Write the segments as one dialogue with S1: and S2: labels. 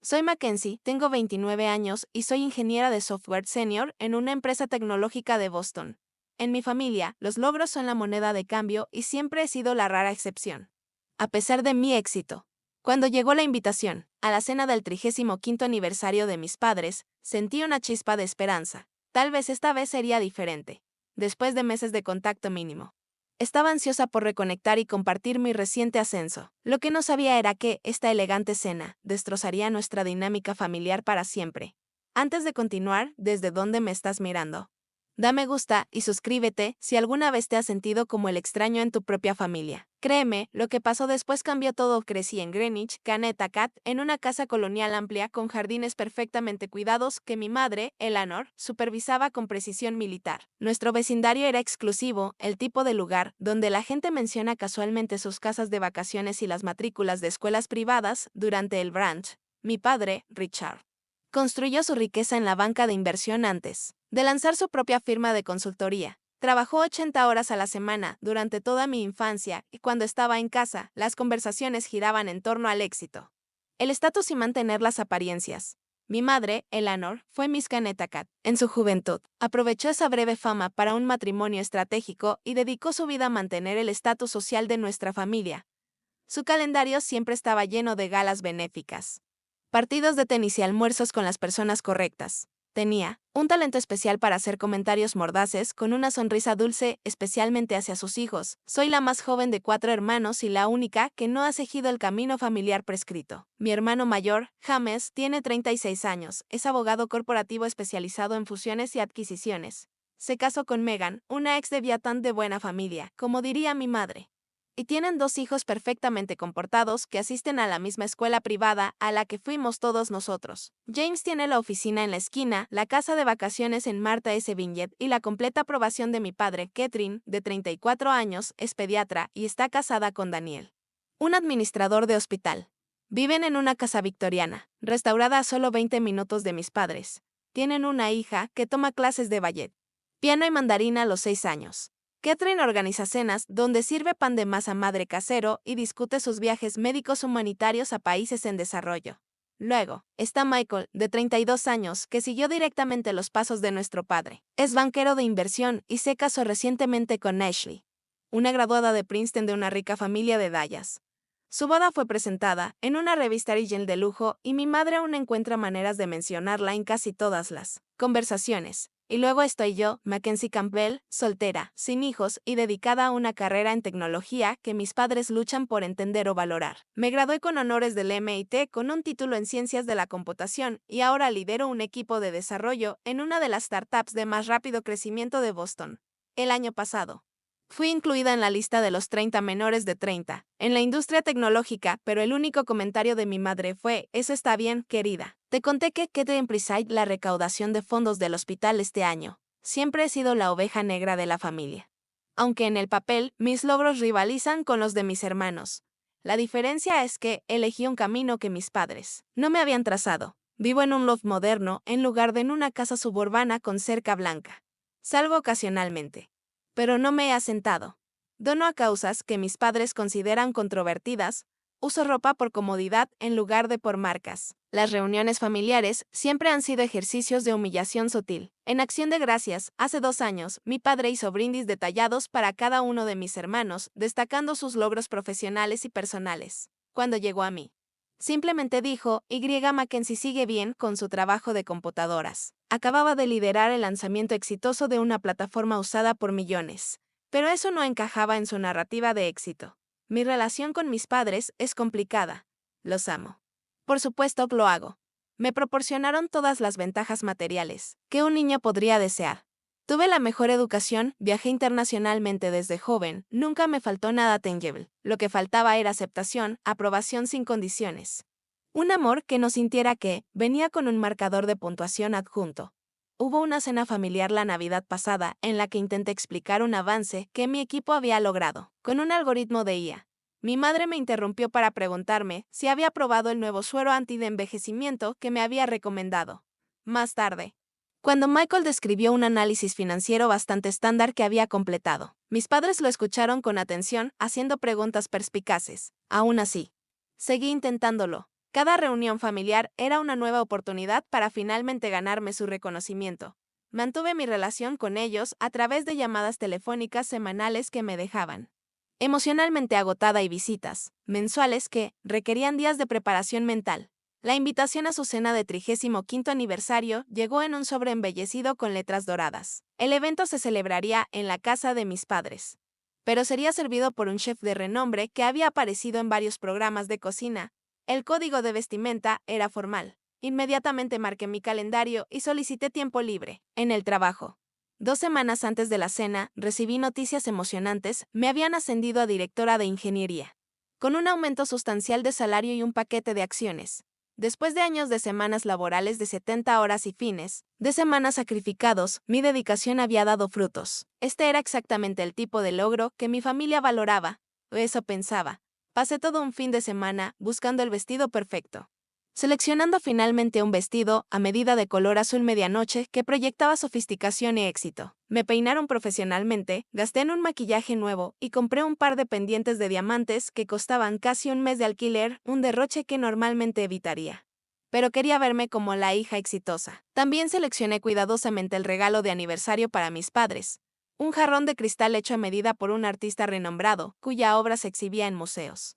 S1: Soy Mackenzie, tengo 29 años y soy ingeniera de software senior en una empresa tecnológica de Boston. En mi familia, los logros son la moneda de cambio y siempre he sido la rara excepción. A pesar de mi éxito. Cuando llegó la invitación a la cena del 35º aniversario de mis padres, sentí una chispa de esperanza. Tal vez esta vez sería diferente. Después de meses de contacto mínimo. Estaba ansiosa por reconectar y compartir mi reciente ascenso. Lo que no sabía era que esta elegante cena destrozaría nuestra dinámica familiar para siempre. Antes de continuar, ¿desde dónde me estás mirando? Da me gusta y suscríbete si alguna vez te has sentido como el extraño en tu propia familia. Créeme, lo que pasó después cambió todo. Crecí en Greenwich, Connecticut, en una casa colonial amplia con jardines perfectamente cuidados que mi madre, Eleanor, supervisaba con precisión militar. Nuestro vecindario era exclusivo, el tipo de lugar donde la gente menciona casualmente sus casas de vacaciones y las matrículas de escuelas privadas durante el brunch. Mi padre, Richard, construyó su riqueza en la banca de inversión antes de lanzar su propia firma de consultoría. Trabajó 80 horas a la semana durante toda mi infancia y cuando estaba en casa, las conversaciones giraban en torno al éxito, el estatus y mantener las apariencias. Mi madre, Eleanor, fue Miss Connecticut en su juventud. Aprovechó esa breve fama para un matrimonio estratégico y dedicó su vida a mantener el estatus social de nuestra familia. Su calendario siempre estaba lleno de galas benéficas, partidos de tenis y almuerzos con las personas correctas. Tenía un talento especial para hacer comentarios mordaces con una sonrisa dulce, especialmente hacia sus hijos. Soy la más joven de 4 hermanos y la única que no ha seguido el camino familiar prescrito. Mi hermano mayor, James, tiene 36 años, es abogado corporativo especializado en fusiones y adquisiciones. Se casó con Megan, una ex deviatán de buena familia, como diría mi madre. Y tienen 2 hijos perfectamente comportados que asisten a la misma escuela privada a la que fuimos todos nosotros. James tiene la oficina en la esquina, la casa de vacaciones en Martha S. Vineyard y la completa aprobación de mi padre, Catherine, de 34 años, es pediatra y está casada con Daniel, un administrador de hospital. Viven en una casa victoriana, restaurada a solo 20 minutos de mis padres. Tienen una hija que toma clases de ballet, piano y mandarina a los 6 años. Catherine organiza cenas donde sirve pan de masa madre casero y discute sus viajes médicos humanitarios a países en desarrollo. Luego, está Michael, de 32 años, que siguió directamente los pasos de nuestro padre. Es banquero de inversión y se casó recientemente con Ashley, una graduada de Princeton de una rica familia de Dallas. Su boda fue presentada en una revista Ariel de lujo y mi madre aún encuentra maneras de mencionarla en casi todas las conversaciones. Y luego estoy yo, Mackenzie Campbell, soltera, sin hijos y dedicada a una carrera en tecnología que mis padres luchan por entender o valorar. Me gradué con honores del MIT con un título en Ciencias de la Computación y ahora lidero un equipo de desarrollo en una de las startups de más rápido crecimiento de Boston. El año pasado, fui incluida en la lista de los 30 menores de 30 en la industria tecnológica, pero el único comentario de mi madre fue: «Eso está bien, querida. Te conté que quedé preside la recaudación de fondos del hospital este año. Siempre he sido la oveja negra de la familia. Aunque en el papel, mis logros rivalizan con los de mis hermanos. La diferencia es que elegí un camino que mis padres no me habían trazado. Vivo en un loft moderno en lugar de en una casa suburbana con cerca blanca. Salgo ocasionalmente, pero no me he asentado. Dono a causas que mis padres consideran controvertidas. Uso ropa por comodidad en lugar de por marcas. Las reuniones familiares siempre han sido ejercicios de humillación sutil. En Acción de Gracias, hace 2 años, mi padre hizo brindis detallados para cada uno de mis hermanos, destacando sus logros profesionales y personales. Cuando llegó a mí, simplemente dijo: «Y. Mackenzie sigue bien con su trabajo de computadoras». Acababa de liderar el lanzamiento exitoso de una plataforma usada por millones. Pero eso no encajaba en su narrativa de éxito. Mi relación con mis padres es complicada. Los amo. Por supuesto que lo hago. Me proporcionaron todas las ventajas materiales que un niño podría desear. Tuve la mejor educación, viajé internacionalmente desde joven, nunca me faltó nada tangible. Lo que faltaba era aceptación, aprobación sin condiciones. Un amor que no sintiera que venía con un marcador de puntuación adjunto. Hubo una cena familiar la Navidad pasada en la que intenté explicar un avance que mi equipo había logrado con un algoritmo de IA. Mi madre me interrumpió para preguntarme si había probado el nuevo suero anti-envejecimiento que me había recomendado. Más tarde, cuando Michael describió un análisis financiero bastante estándar que había completado, mis padres lo escucharon con atención, haciendo preguntas perspicaces. Aún así, seguí intentándolo. Cada reunión familiar era una nueva oportunidad para finalmente ganarme su reconocimiento. Mantuve mi relación con ellos a través de llamadas telefónicas semanales que me dejaban emocionalmente agotada y visitas mensuales que requerían días de preparación mental. La invitación a su cena de 35º aniversario llegó en un sobre embellecido con letras doradas. El evento se celebraría en la casa de mis padres, pero sería servido por un chef de renombre que había aparecido en varios programas de cocina. El código de vestimenta era formal. Inmediatamente marqué mi calendario y solicité tiempo libre. En el trabajo. 2 semanas antes de la cena, recibí noticias emocionantes, me habían ascendido a directora de ingeniería, con un aumento sustancial de salario y un paquete de acciones. Después de años de semanas laborales de 70 horas y fines de semana sacrificados, mi dedicación había dado frutos. Este era exactamente el tipo de logro que mi familia valoraba, o eso pensaba. Pasé todo un fin de semana buscando el vestido perfecto, seleccionando finalmente un vestido a medida de color azul medianoche que proyectaba sofisticación y éxito. Me peinaron profesionalmente, gasté en un maquillaje nuevo y compré un par de pendientes de diamantes que costaban casi un mes de alquiler, un derroche que normalmente evitaría. Pero quería verme como la hija exitosa. También seleccioné cuidadosamente el regalo de aniversario para mis padres. Un jarrón de cristal hecho a medida por un artista renombrado, cuya obra se exhibía en museos,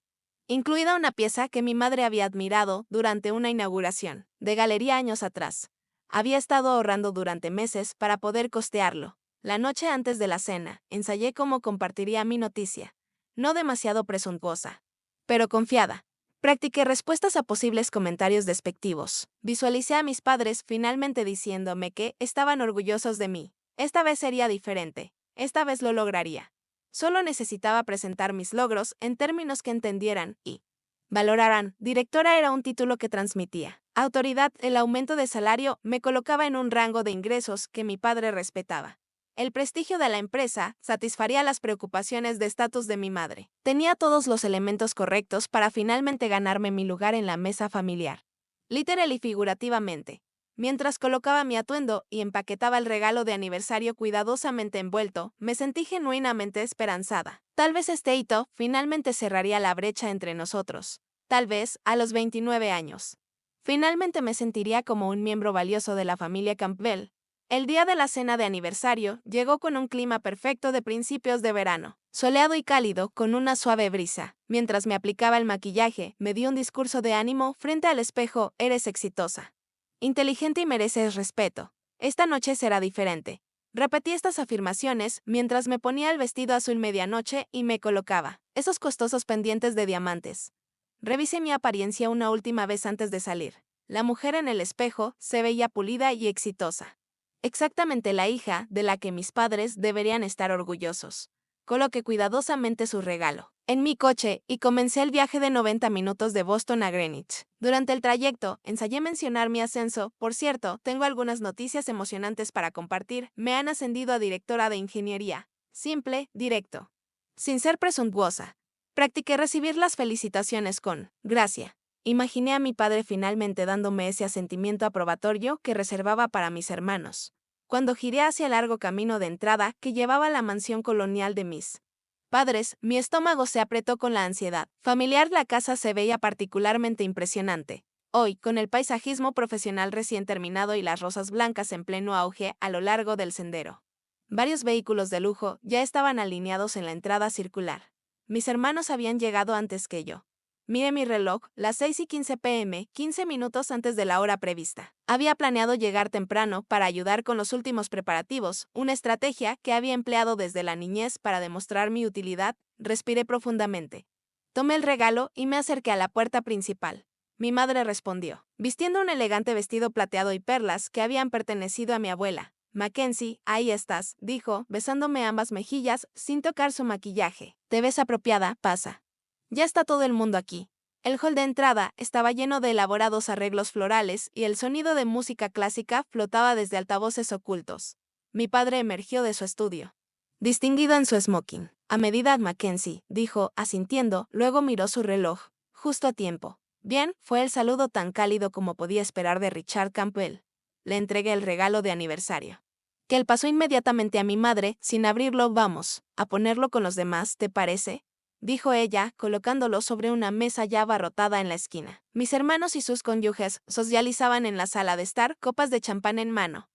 S1: incluida una pieza que mi madre había admirado durante una inauguración de galería años atrás. Había estado ahorrando durante meses para poder costearlo. La noche antes de la cena, ensayé cómo compartiría mi noticia. No demasiado presuntuosa, pero confiada. Practiqué respuestas a posibles comentarios despectivos. Visualicé a mis padres finalmente diciéndome que estaban orgullosos de mí. Esta vez sería diferente. Esta vez lo lograría. Solo necesitaba presentar mis logros en términos que entendieran y valoraran. Directora era un título que transmitía autoridad. El aumento de salario me colocaba en un rango de ingresos que mi padre respetaba. El prestigio de la empresa satisfaría las preocupaciones de estatus de mi madre. Tenía todos los elementos correctos para finalmente ganarme mi lugar en la mesa familiar. Literal y figurativamente. Mientras colocaba mi atuendo y empaquetaba el regalo de aniversario cuidadosamente envuelto, me sentí genuinamente esperanzada. Tal vez este hito finalmente cerraría la brecha entre nosotros. Tal vez, a los 29 años, finalmente me sentiría como un miembro valioso de la familia Campbell. El día de la cena de aniversario llegó con un clima perfecto de principios de verano, soleado y cálido con una suave brisa. Mientras me aplicaba el maquillaje, me di un discurso de ánimo frente al espejo: eres exitosa, inteligente y mereces respeto. Esta noche será diferente. Repetí estas afirmaciones mientras me ponía el vestido azul medianoche y me colocaba esos costosos pendientes de diamantes. Revisé mi apariencia una última vez antes de salir. La mujer en el espejo se veía pulida y exitosa. Exactamente la hija de la que mis padres deberían estar orgullosos. Coloqué cuidadosamente su regalo en mi coche y comencé el viaje de 90 minutos de Boston a Greenwich. Durante el trayecto, ensayé mencionar mi ascenso. Por cierto, tengo algunas noticias emocionantes para compartir. Me han ascendido a directora de ingeniería. Simple, directo. Sin ser presuntuosa. Practiqué recibir las felicitaciones con gracia. Imaginé a mi padre finalmente dándome ese asentimiento aprobatorio que reservaba para mis hermanos. Cuando giré hacia el largo camino de entrada que llevaba a la mansión colonial de mis padres, mi estómago se apretó con la ansiedad familiar. La casa se veía particularmente impresionante. Hoy, con el paisajismo profesional recién terminado y las rosas blancas en pleno auge a lo largo del sendero. Varios vehículos de lujo ya estaban alineados en la entrada circular. Mis hermanos habían llegado antes que yo. Miré mi reloj, las 6:15 p.m., 15 minutos antes de la hora prevista. Había planeado llegar temprano para ayudar con los últimos preparativos, una estrategia que había empleado desde la niñez para demostrar mi utilidad. Respiré profundamente. Tomé el regalo y me acerqué a la puerta principal. Mi madre respondió, vistiendo un elegante vestido plateado y perlas que habían pertenecido a mi abuela. Mackenzie, ahí estás, dijo, besándome ambas mejillas sin tocar su maquillaje. Te ves apropiada, pasa. Ya está todo el mundo aquí. El hall de entrada estaba lleno de elaborados arreglos florales y el sonido de música clásica flotaba desde altavoces ocultos. Mi padre emergió de su estudio, distinguido en su smoking. A medida, Mackenzie, dijo, asintiendo, luego miró su reloj. Justo a tiempo. Bien, fue el saludo tan cálido como podía esperar de Richard Campbell. Le entregué el regalo de aniversario, que él pasó inmediatamente a mi madre, sin abrirlo. Vamos a ponerlo con los demás, ¿te parece? dijo ella, colocándolo sobre una mesa ya abarrotada en la esquina. Mis hermanos y sus cónyuges socializaban en la sala de estar, copas de champán en mano.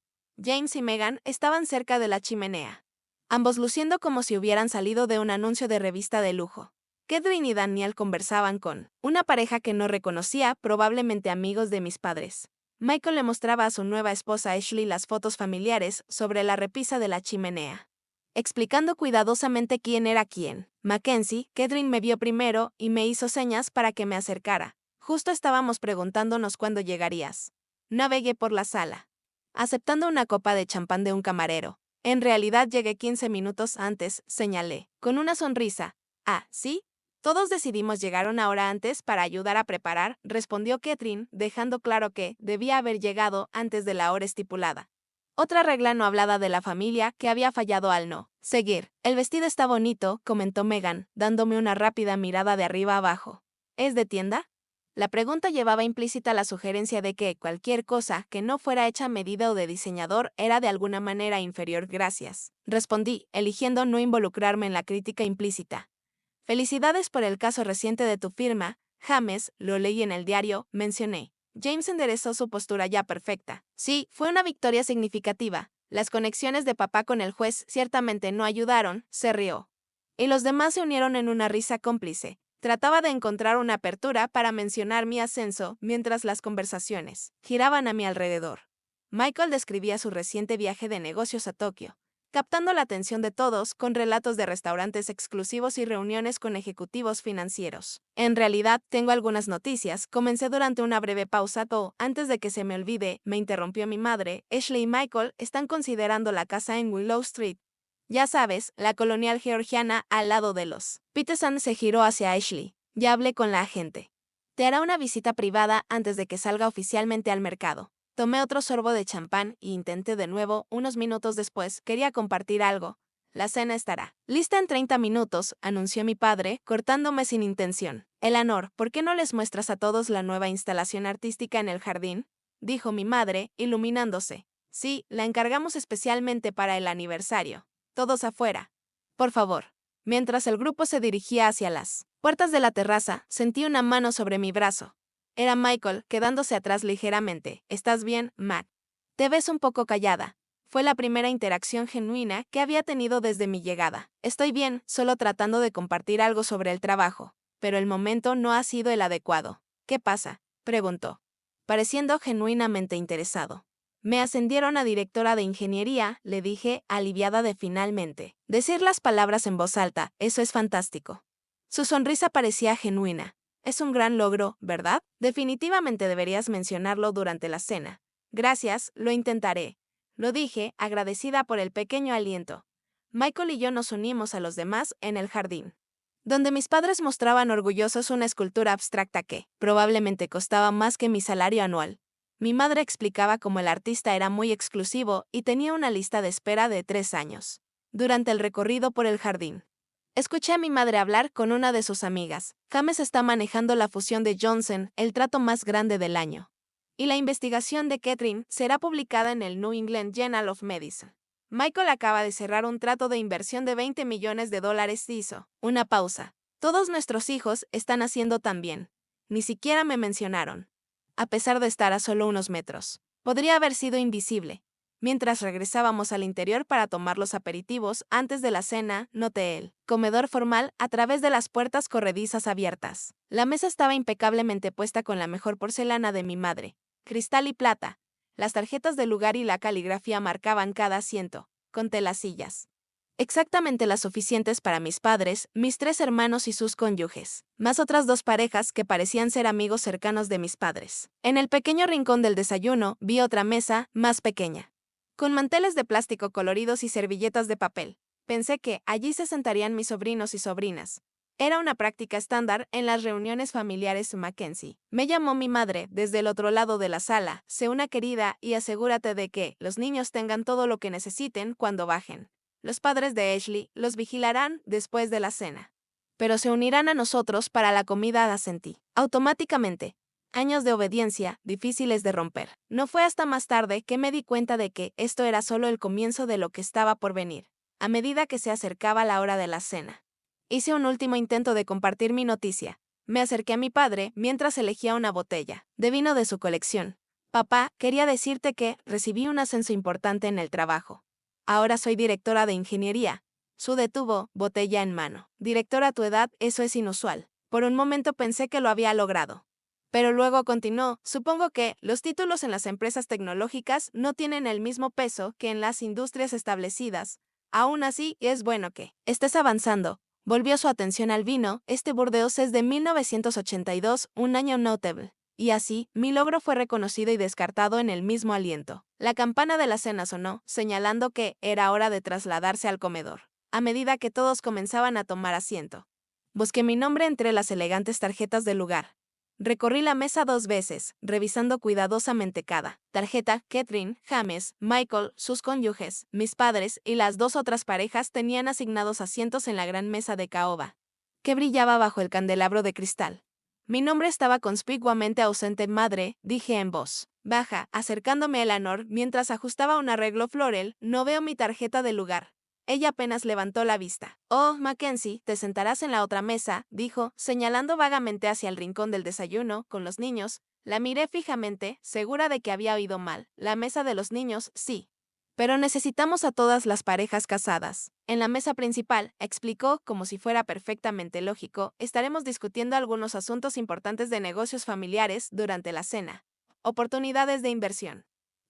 S1: James y Meghan estaban cerca de la chimenea, ambos luciendo como si hubieran salido de un anuncio de revista de lujo. Catherine y Daniel conversaban con una pareja que no reconocía, probablemente amigos de mis padres. Michael le mostraba a su nueva esposa Ashley las fotos familiares sobre la repisa de la chimenea, explicando cuidadosamente quién era quién. Mackenzie, Catherine me vio primero y me hizo señas para que me acercara. Justo estábamos preguntándonos cuándo llegarías. Navegué por la sala, aceptando una copa de champán de un camarero. En realidad llegué 15 minutos antes, señalé, con una sonrisa. Ah, ¿sí? Todos decidimos llegar una hora antes para ayudar a preparar, respondió Catherine, dejando claro que debía haber llegado antes de la hora estipulada. Otra regla no hablada de la familia que había fallado al no seguir. El vestido está bonito, comentó Meghan, dándome una rápida mirada de arriba abajo. ¿Es de tienda? La pregunta llevaba implícita la sugerencia de que cualquier cosa que no fuera hecha a medida o de diseñador era de alguna manera inferior. Gracias, respondí, eligiendo no involucrarme en la crítica implícita. Felicidades por el caso reciente de tu firma, James, lo leí en el diario, mencioné. James enderezó su postura ya perfecta. Sí, fue una victoria significativa. Las conexiones de papá con el juez ciertamente no ayudaron, se rió. Y los demás se unieron en una risa cómplice. Trataba de encontrar una apertura para mencionar mi ascenso mientras las conversaciones giraban a mi alrededor. Michael describía su reciente viaje de negocios a Tokio, captando la atención de todos con relatos de restaurantes exclusivos y reuniones con ejecutivos financieros. En realidad, tengo algunas noticias. Comencé durante una breve pausa. Antes de que se me olvide, me interrumpió mi madre. Ashley y Michael están considerando la casa en Willow Street. Ya sabes, la colonial georgiana al lado de los. Peterson se giró hacia Ashley. Ya hablé con la agente. Te hará una visita privada antes de que salga oficialmente al mercado. Tomé otro sorbo de champán y intenté de nuevo. Unos minutos después, quería compartir algo. La cena estará lista en 30 minutos, anunció mi padre, cortándome sin intención. Eleanor, ¿por qué no les muestras a todos la nueva instalación artística en el jardín? Dijo mi madre, iluminándose. Sí, la encargamos especialmente para el aniversario. Todos afuera. Por favor. Mientras el grupo se dirigía hacia las puertas de la terraza, sentí una mano sobre mi brazo. Era Michael, quedándose atrás ligeramente. ¿Estás bien, Matt? Te ves un poco callada. Fue la primera interacción genuina que había tenido desde mi llegada. Estoy bien, solo tratando de compartir algo sobre el trabajo. Pero el momento no ha sido el adecuado. ¿Qué pasa?, preguntó, pareciendo genuinamente interesado. Me ascendieron a directora de ingeniería, le dije, aliviada de finalmente decir las palabras en voz alta. Eso es fantástico. Su sonrisa parecía genuina. Es un gran logro, ¿verdad? Definitivamente deberías mencionarlo durante la cena. Gracias, lo intentaré. Lo dije, agradecida por el pequeño aliento. Michael y yo nos unimos a los demás en el jardín, donde mis padres mostraban orgullosos una escultura abstracta que probablemente costaba más que mi salario anual. Mi madre explicaba cómo el artista era muy exclusivo y tenía una lista de espera de 3 años. Durante el recorrido por el jardín, escuché a mi madre hablar con una de sus amigas. James está manejando la fusión de Johnson, el trato más grande del año. Y la investigación de Catherine será publicada en el New England Journal of Medicine. Michael acaba de cerrar un trato de inversión de $20 millones. Hizo una pausa. Todos nuestros hijos están haciendo también. Ni siquiera me mencionaron. A pesar de estar a solo unos metros. Podría haber sido invisible. Mientras regresábamos al interior para tomar los aperitivos antes de la cena, noté el comedor formal a través de las puertas corredizas abiertas. La mesa estaba impecablemente puesta con la mejor porcelana de mi madre, cristal y plata. Las tarjetas del lugar y la caligrafía marcaban cada asiento. Conté las sillas. Exactamente las suficientes para mis padres, mis 3 hermanos y sus cónyuges, más otras 2 parejas que parecían ser amigos cercanos de mis padres. En el pequeño rincón del desayuno vi otra mesa, más pequeña, con manteles de plástico coloridos y servilletas de papel. Pensé que allí se sentarían mis sobrinos y sobrinas. Era una práctica estándar en las reuniones familiares Mackenzie. Me llamó mi madre desde el otro lado de la sala. Sé una querida y asegúrate de que los niños tengan todo lo que necesiten cuando bajen. Los padres de Ashley los vigilarán después de la cena. Pero se unirán a nosotros para la comida, asentí. Automáticamente. Años de obediencia, difíciles de romper. No fue hasta más tarde que me di cuenta de que esto era solo el comienzo de lo que estaba por venir, a medida que se acercaba la hora de la cena. Hice un último intento de compartir mi noticia. Me acerqué a mi padre mientras elegía una botella de vino de su colección. Papá, quería decirte que recibí un ascenso importante en el trabajo. Ahora soy directora de ingeniería. Su detuvo, botella en mano. Directora a tu edad, eso es inusual. Por un momento pensé que lo había logrado. Pero luego continuó, supongo que los títulos en las empresas tecnológicas no tienen el mismo peso que en las industrias establecidas. Aún así, es bueno que estés avanzando. Volvió su atención al vino, este Burdeos es de 1982, un año notable. Y así, mi logro fue reconocido y descartado en el mismo aliento. La campana de la cena sonó, señalando que era hora de trasladarse al comedor. A medida que todos comenzaban a tomar asiento, busqué mi nombre entre las elegantes tarjetas del lugar. Recorrí la mesa 2 veces, revisando cuidadosamente cada tarjeta. Catherine, James, Michael, sus cónyuges, mis padres y las 2 otras parejas tenían asignados asientos en la gran mesa de caoba, que brillaba bajo el candelabro de cristal. Mi nombre estaba conspicuamente ausente. Madre, dije en voz baja, acercándome a Eleanor mientras ajustaba un arreglo floral, no veo mi tarjeta del lugar. Ella apenas levantó la vista. Oh, Mackenzie, te sentarás en la otra mesa, dijo, señalando vagamente hacia el rincón del desayuno, con los niños. La miré fijamente, segura de que había oído mal. La mesa de los niños, sí. Pero necesitamos a todas las parejas casadas. En la mesa principal, explicó, como si fuera perfectamente lógico, estaremos discutiendo algunos asuntos importantes de negocios familiares durante la cena. Oportunidades de inversión.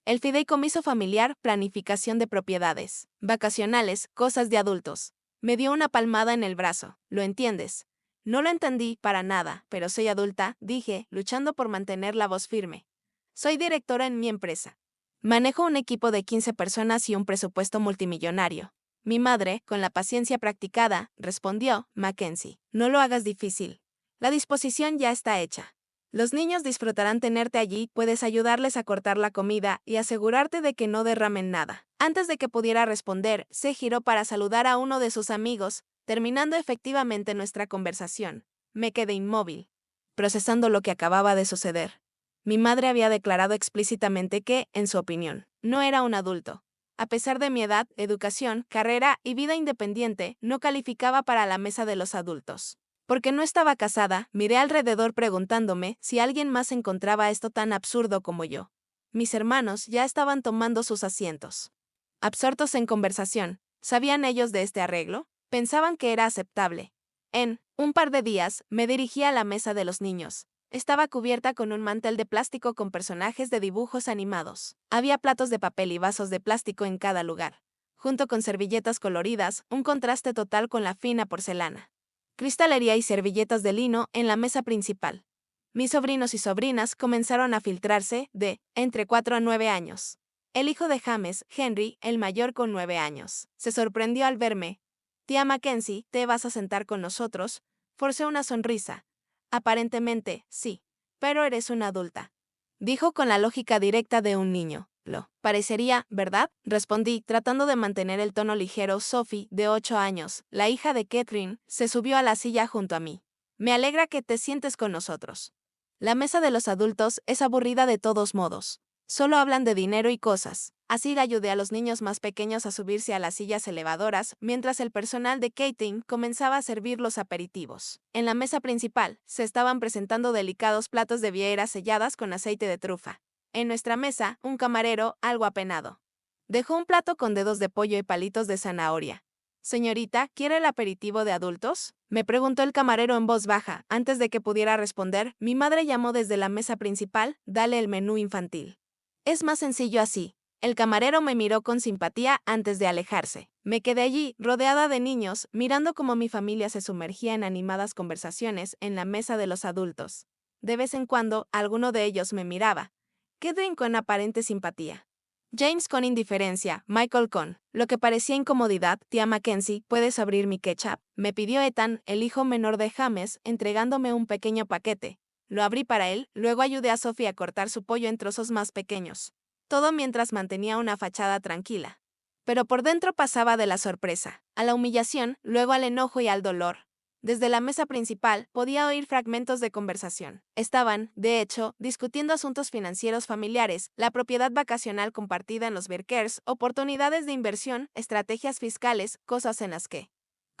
S1: El fideicomiso familiar, planificación de propiedades, vacacionales, cosas de adultos. Me dio una palmada en el brazo. ¿Lo entiendes? No lo entendí para nada, pero soy adulta, dije, luchando por mantener la voz firme. Soy directora en mi empresa. Manejo un equipo de 15 personas y un presupuesto multimillonario. Mi madre, con la paciencia practicada, respondió, Mackenzie, no lo hagas difícil. La disposición ya está hecha. Los niños disfrutarán tenerte allí, puedes ayudarles a cortar la comida y asegurarte de que no derramen nada. Antes de que pudiera responder, se giró para saludar a uno de sus amigos, terminando efectivamente nuestra conversación. Me quedé inmóvil, procesando lo que acababa de suceder. Mi madre había declarado explícitamente que, en su opinión, no era un adulto. A pesar de mi edad, educación, carrera y vida independiente, no calificaba para la mesa de los adultos. Porque no estaba casada, miré alrededor preguntándome si alguien más encontraba esto tan absurdo como yo. Mis hermanos ya estaban tomando sus asientos. Absortos en conversación, ¿sabían ellos de este arreglo? Pensaban que era aceptable. En un par de días, me dirigí a la mesa de los niños. Estaba cubierta con un mantel de plástico con personajes de dibujos animados. Había platos de papel y vasos de plástico en cada lugar, junto con servilletas coloridas, un contraste total con la fina porcelana. Cristalería y servilletas de lino en la mesa principal. Mis sobrinos y sobrinas comenzaron a filtrarse de entre 4 a 9 años. El hijo de James, Henry, el mayor con 9 años, se sorprendió al verme. Tía Mackenzie, ¿te vas a sentar con nosotros? Forcé una sonrisa. Aparentemente, sí. Pero eres una adulta. Dijo con la lógica directa de un niño. Lo parecería, ¿verdad? Respondí, tratando de mantener el tono ligero. Sophie, de 8 años, la hija de Catherine, se subió a la silla junto a mí. Me alegra que te sientes con nosotros. La mesa de los adultos es aburrida de todos modos. Solo hablan de dinero y cosas. Así ayudé a los niños más pequeños a subirse a las sillas elevadoras, mientras el personal de catering comenzaba a servir los aperitivos. En la mesa principal, se estaban presentando delicados platos de vieiras selladas con aceite de trufa. En nuestra mesa, un camarero, algo apenado, dejó un plato con dedos de pollo y palitos de zanahoria. Señorita, ¿quiere el aperitivo de adultos? Me preguntó el camarero en voz baja. Antes de que pudiera responder, mi madre llamó desde la mesa principal, dale el menú infantil. Es más sencillo así. El camarero me miró con simpatía antes de alejarse. Me quedé allí, rodeada de niños, mirando cómo mi familia se sumergía en animadas conversaciones en la mesa de los adultos. De vez en cuando, alguno de ellos me miraba. Catherine con aparente simpatía. James con indiferencia, Michael con lo que parecía incomodidad. Tía Mackenzie, ¿puedes abrir mi ketchup? Me pidió Ethan, el hijo menor de James, entregándome un pequeño paquete. Lo abrí para él, luego ayudé a Sophie a cortar su pollo en trozos más pequeños. Todo mientras mantenía una fachada tranquila. Pero por dentro pasaba de la sorpresa, a la humillación, luego al enojo y al dolor. Desde la mesa principal podía oír fragmentos de conversación. Estaban, de hecho, discutiendo asuntos financieros familiares, la propiedad vacacional compartida en los Berkers, oportunidades de inversión, estrategias fiscales, cosas en las que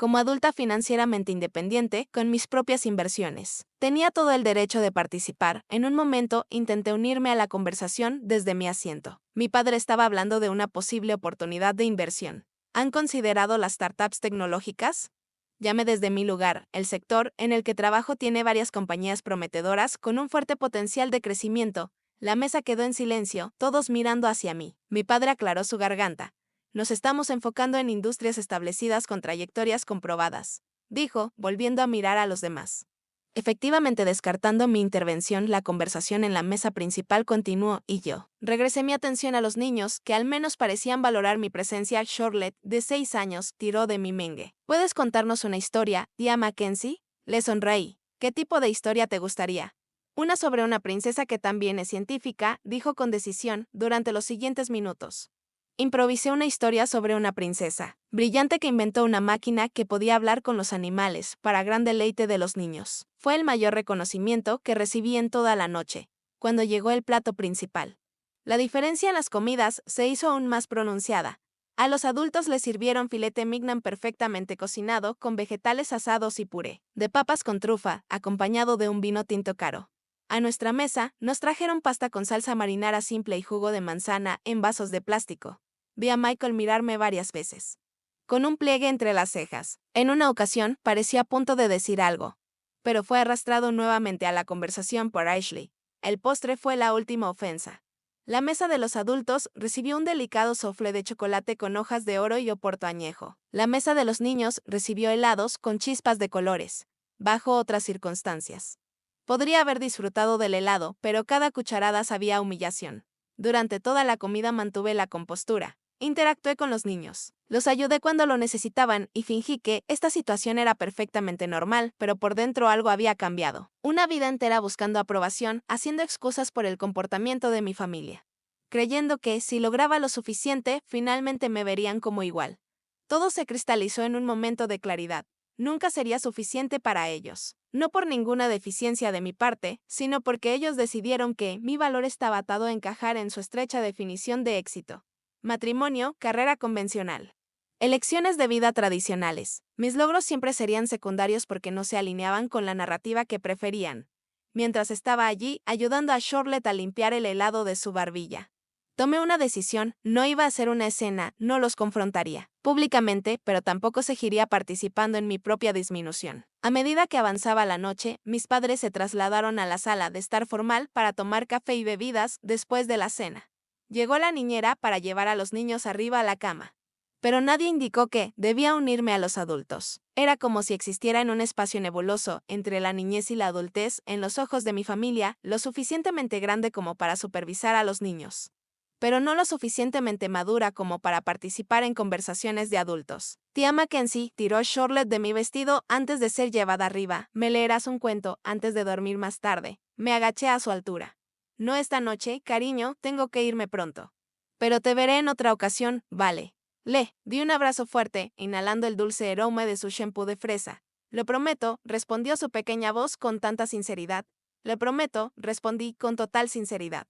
S1: como adulta financieramente independiente con mis propias inversiones. Tenía todo el derecho de participar. En un momento intenté unirme a la conversación desde mi asiento. Mi padre estaba hablando de una posible oportunidad de inversión. ¿Han considerado las startups tecnológicas? Llamé desde mi lugar. El sector en el que trabajo tiene varias compañías prometedoras con un fuerte potencial de crecimiento. La mesa quedó en silencio, todos mirando hacia mí. Mi padre aclaró su garganta. Nos estamos enfocando en industrias establecidas con trayectorias comprobadas, dijo, volviendo a mirar a los demás. Efectivamente, descartando mi intervención, la conversación en la mesa principal continuó y yo regresé mi atención a los niños, que al menos parecían valorar mi presencia. Charlotte, de 6 años, tiró de mi mengue. ¿Puedes contarnos una historia, tía Mackenzie? Le sonreí. ¿Qué tipo de historia te gustaría? Una sobre una princesa que también es científica, dijo con decisión, durante los siguientes minutos. Improvisé una historia sobre una princesa brillante que inventó una máquina que podía hablar con los animales, para gran deleite de los niños. Fue el mayor reconocimiento que recibí en toda la noche, cuando llegó el plato principal. La diferencia en las comidas se hizo aún más pronunciada. A los adultos les sirvieron filete mignon perfectamente cocinado con vegetales asados y puré de papas con trufa, acompañado de un vino tinto caro. A nuestra mesa nos trajeron pasta con salsa marinara simple y jugo de manzana en vasos de plástico. Vi a Michael mirarme varias veces, con un pliegue entre las cejas. En una ocasión parecía a punto de decir algo, pero fue arrastrado nuevamente a la conversación por Ashley. El postre fue la última ofensa. La mesa de los adultos recibió un delicado soufflé de chocolate con hojas de oro y oporto añejo. La mesa de los niños recibió helados con chispas de colores, bajo otras circunstancias. Podría haber disfrutado del helado, pero cada cucharada sabía a humillación. Durante toda la comida mantuve la compostura. Interactué con los niños. Los ayudé cuando lo necesitaban y fingí que esta situación era perfectamente normal, pero por dentro algo había cambiado. Una vida entera buscando aprobación, haciendo excusas por el comportamiento de mi familia, creyendo que, si lograba lo suficiente, finalmente me verían como igual. Todo se cristalizó en un momento de claridad. Nunca sería suficiente para ellos. No por ninguna deficiencia de mi parte, sino porque ellos decidieron que mi valor estaba atado a encajar en su estrecha definición de éxito. Matrimonio, carrera convencional. Elecciones de vida tradicionales. Mis logros siempre serían secundarios porque no se alineaban con la narrativa que preferían. Mientras estaba allí, ayudando a Charlotte a limpiar el helado de su barbilla, tomé una decisión: no iba a hacer una escena, no los confrontaría públicamente, pero tampoco seguiría participando en mi propia disminución. A medida que avanzaba la noche, mis padres se trasladaron a la sala de estar formal para tomar café y bebidas después de la cena. Llegó la niñera para llevar a los niños arriba a la cama. Pero nadie indicó que debía unirme a los adultos. Era como si existiera en un espacio nebuloso entre la niñez y la adultez, en los ojos de mi familia, lo suficientemente grande como para supervisar a los niños, pero no lo suficientemente madura como para participar en conversaciones de adultos. Tía Mackenzie tiró Charlotte de mi vestido antes de ser llevada arriba. ¿Me leerás un cuento antes de dormir más tarde? Me agaché a su altura. No esta noche, cariño, tengo que irme pronto. Pero te veré en otra ocasión, vale. Le di un abrazo fuerte, inhalando el dulce aroma de su shampoo de fresa. Lo prometo, respondió su pequeña voz con tanta sinceridad. Lo prometo, respondí con total sinceridad.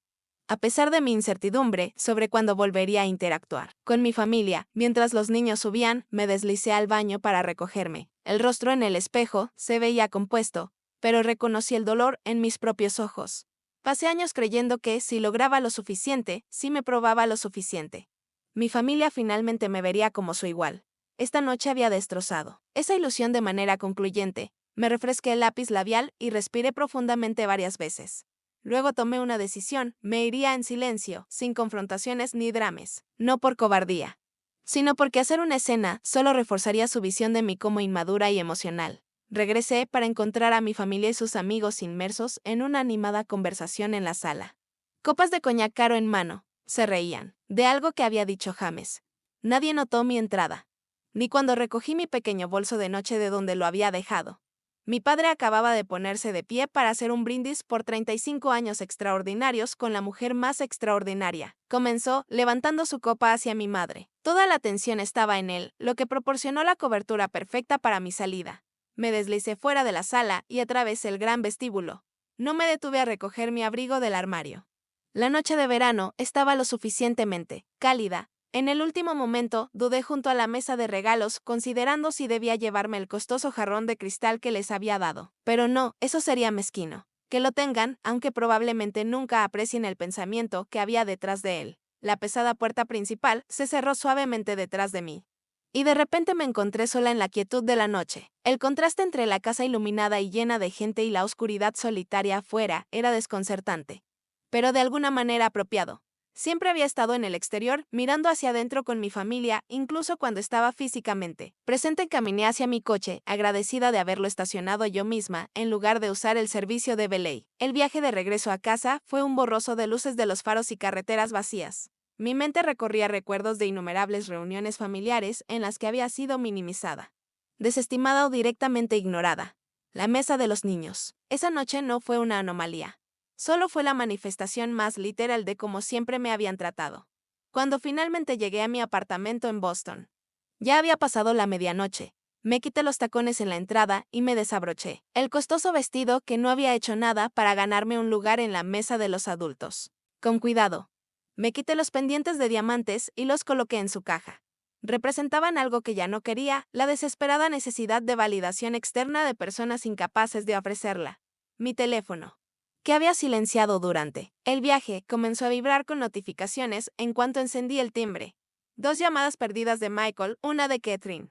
S1: A pesar de mi incertidumbre sobre cuándo volvería a interactuar con mi familia, mientras los niños subían, me deslicé al baño para recogerme. El rostro en el espejo se veía compuesto, pero reconocí el dolor en mis propios ojos. Pasé años creyendo que, si lograba lo suficiente, si me probaba lo suficiente, mi familia finalmente me vería como su igual. Esta noche había destrozado esa ilusión de manera concluyente. Me refresqué el lápiz labial y respiré profundamente varias veces. Luego tomé una decisión: me iría en silencio, sin confrontaciones ni dramas. No por cobardía, sino porque hacer una escena solo reforzaría su visión de mí como inmadura y emocional. Regresé para encontrar a mi familia y sus amigos inmersos en una animada conversación en la sala. Copas de coñac caro en mano, se reían de algo que había dicho James. Nadie notó mi entrada, ni cuando recogí mi pequeño bolso de noche de donde lo había dejado. Mi padre acababa de ponerse de pie para hacer un brindis por 35 años extraordinarios con la mujer más extraordinaria. Comenzó, levantando su copa hacia mi madre. Toda la atención estaba en él, lo que proporcionó la cobertura perfecta para mi salida. Me deslicé fuera de la sala y atravesé el gran vestíbulo. No me detuve a recoger mi abrigo del armario. La noche de verano estaba lo suficientemente cálida En el último momento, dudé junto a la mesa de regalos, considerando si debía llevarme el costoso jarrón de cristal que les había dado. Pero no, eso sería mezquino. Que lo tengan, aunque probablemente nunca aprecien el pensamiento que había detrás de él. La pesada puerta principal se cerró suavemente detrás de mí. Y de repente me encontré sola en la quietud de la noche. El contraste entre la casa iluminada y llena de gente y la oscuridad solitaria afuera era desconcertante. Pero de alguna manera apropiado. Siempre había estado en el exterior, mirando hacia adentro con mi familia, incluso cuando estaba físicamente presente. Caminé hacia mi coche, agradecida de haberlo estacionado yo misma, en lugar de usar el servicio de Belay. El viaje de regreso a casa fue un borroso de luces de los faros y carreteras vacías. Mi mente recorría recuerdos de innumerables reuniones familiares en las que había sido minimizada, desestimada o directamente ignorada. La mesa de los niños. Esa noche no fue una anomalía. Solo fue la manifestación más literal de cómo siempre me habían tratado. Cuando finalmente llegué a mi apartamento en Boston, ya había pasado la medianoche. Me quité los tacones en la entrada y me desabroché el costoso vestido que no había hecho nada para ganarme un lugar en la mesa de los adultos. Con cuidado. Me quité los pendientes de diamantes y los coloqué en su caja. Representaban algo que ya no quería, la desesperada necesidad de validación externa de personas incapaces de ofrecerla. Mi teléfono, que había silenciado durante el viaje, comenzó a vibrar con notificaciones en cuanto encendí el timbre. 2 llamadas perdidas de Michael, una de Catherine.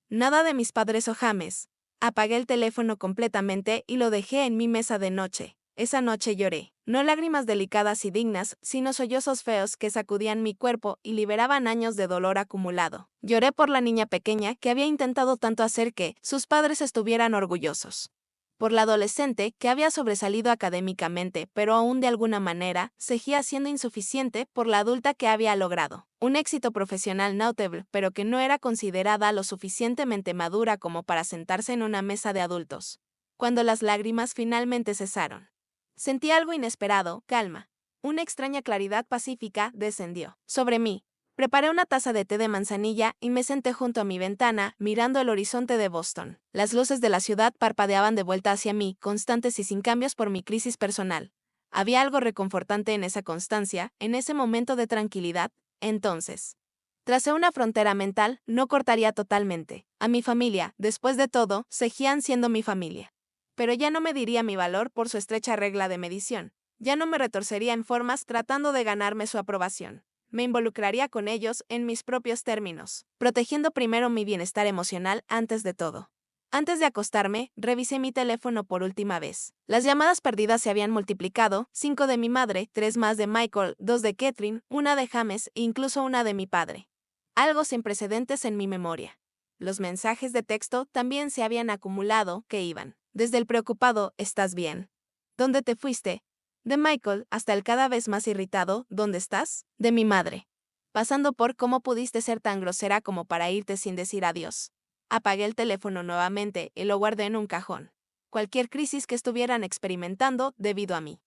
S1: Nada de mis padres o James. Apagué el teléfono completamente y lo dejé en mi mesa de noche. Esa noche lloré, no lágrimas delicadas y dignas, sino sollozos feos que sacudían mi cuerpo y liberaban años de dolor acumulado. Lloré por la niña pequeña que había intentado tanto hacer que sus padres estuvieran orgullosos. Por la adolescente que había sobresalido académicamente, pero aún de alguna manera seguía siendo insuficiente por la adulta que había logrado un éxito profesional notable, pero que no era considerada lo suficientemente madura como para sentarse en una mesa de adultos. Cuando las lágrimas finalmente cesaron, sentí algo inesperado, calma. Una extraña claridad pacífica descendió sobre mí. Preparé una taza de té de manzanilla y me senté junto a mi ventana, mirando el horizonte de Boston. Las luces de la ciudad parpadeaban de vuelta hacia mí, constantes y sin cambios por mi crisis personal. Había algo reconfortante en esa constancia, en ese momento de tranquilidad. Entonces, tracé una frontera mental, no cortaría totalmente. A mi familia, después de todo, seguían siendo mi familia. Pero ya no mediría mi valor por su estrecha regla de medición. Ya no me retorcería en formas tratando de ganarme su aprobación. Me involucraría con ellos en mis propios términos, protegiendo primero mi bienestar emocional antes de todo. Antes de acostarme, revisé mi teléfono por última vez. Las llamadas perdidas se habían multiplicado, 5 de mi madre, 3 más de Michael, 2 de Catherine, 1 de James e incluso una de mi padre. Algo sin precedentes en mi memoria. Los mensajes de texto también se habían acumulado, que iban desde el preocupado, ¿estás bien? ¿Dónde te fuiste? De Michael, hasta el cada vez más irritado, ¿dónde estás? De mi madre. Pasando por ¿cómo pudiste ser tan grosera como para irte sin decir adiós? Apagué el teléfono nuevamente y lo guardé en un cajón. Cualquier crisis que estuvieran experimentando debido a mí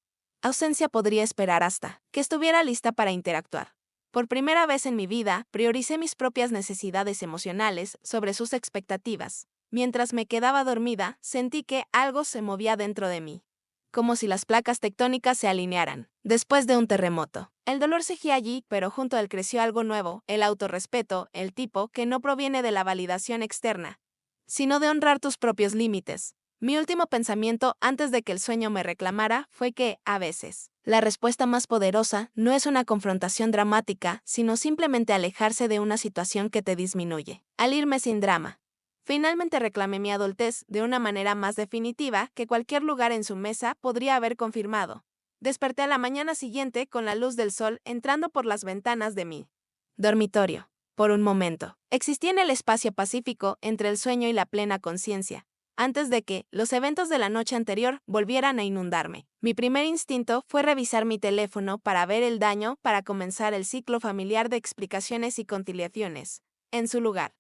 S1: ausencia podría esperar hasta que estuviera lista para interactuar. Por primera vez en mi vida, prioricé mis propias necesidades emocionales sobre sus expectativas. Mientras me quedaba dormida, sentí que algo se movía dentro de mí, como si las placas tectónicas se alinearan. Después de un terremoto, el dolor seguía allí, pero junto a él creció algo nuevo, el autorrespeto, el tipo que no proviene de la validación externa, sino de honrar tus propios límites. Mi último pensamiento antes de que el sueño me reclamara fue que, a veces, la respuesta más poderosa no es una confrontación dramática, sino simplemente alejarse de una situación que te disminuye. Al irme sin drama, finalmente reclamé mi adultez de una manera más definitiva que cualquier lugar en su mesa podría haber confirmado. Desperté a la mañana siguiente con la luz del sol entrando por las ventanas de mi dormitorio. Por un momento, existí en el espacio pacífico entre el sueño y la plena conciencia, antes de que los eventos de la noche anterior volvieran a inundarme. Mi primer instinto fue revisar mi teléfono para ver el daño para comenzar el ciclo familiar de explicaciones y conciliaciones. En su lugar,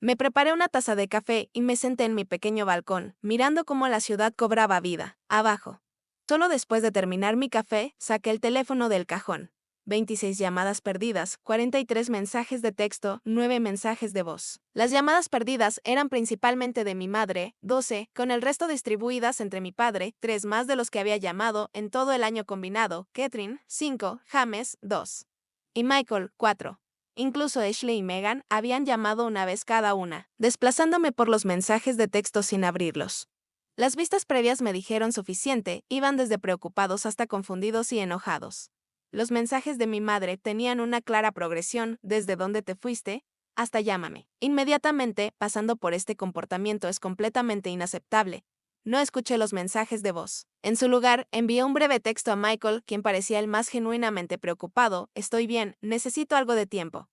S1: me preparé una taza de café y me senté en mi pequeño balcón, mirando cómo la ciudad cobraba vida. Abajo. Solo después de terminar mi café, saqué el teléfono del cajón. 26 llamadas perdidas, 43 mensajes de texto, 9 mensajes de voz. Las llamadas perdidas eran principalmente de mi madre, 12, con el resto distribuidas entre mi padre, 3 más de los que había llamado en todo el año combinado, Catherine, 5, James, 2. Y Michael, 4. Incluso Ashley y Megan habían llamado una vez cada una, desplazándome por los mensajes de texto sin abrirlos. Las vistas previas me dijeron suficiente, iban desde preocupados hasta confundidos y enojados. Los mensajes de mi madre tenían una clara progresión, desde dónde te fuiste, hasta llámame. Inmediatamente, pasando por este comportamiento es completamente inaceptable. No escuché los mensajes de voz. En su lugar, envié un breve texto a Michael, quien parecía el más genuinamente preocupado. Estoy bien, necesito algo de tiempo.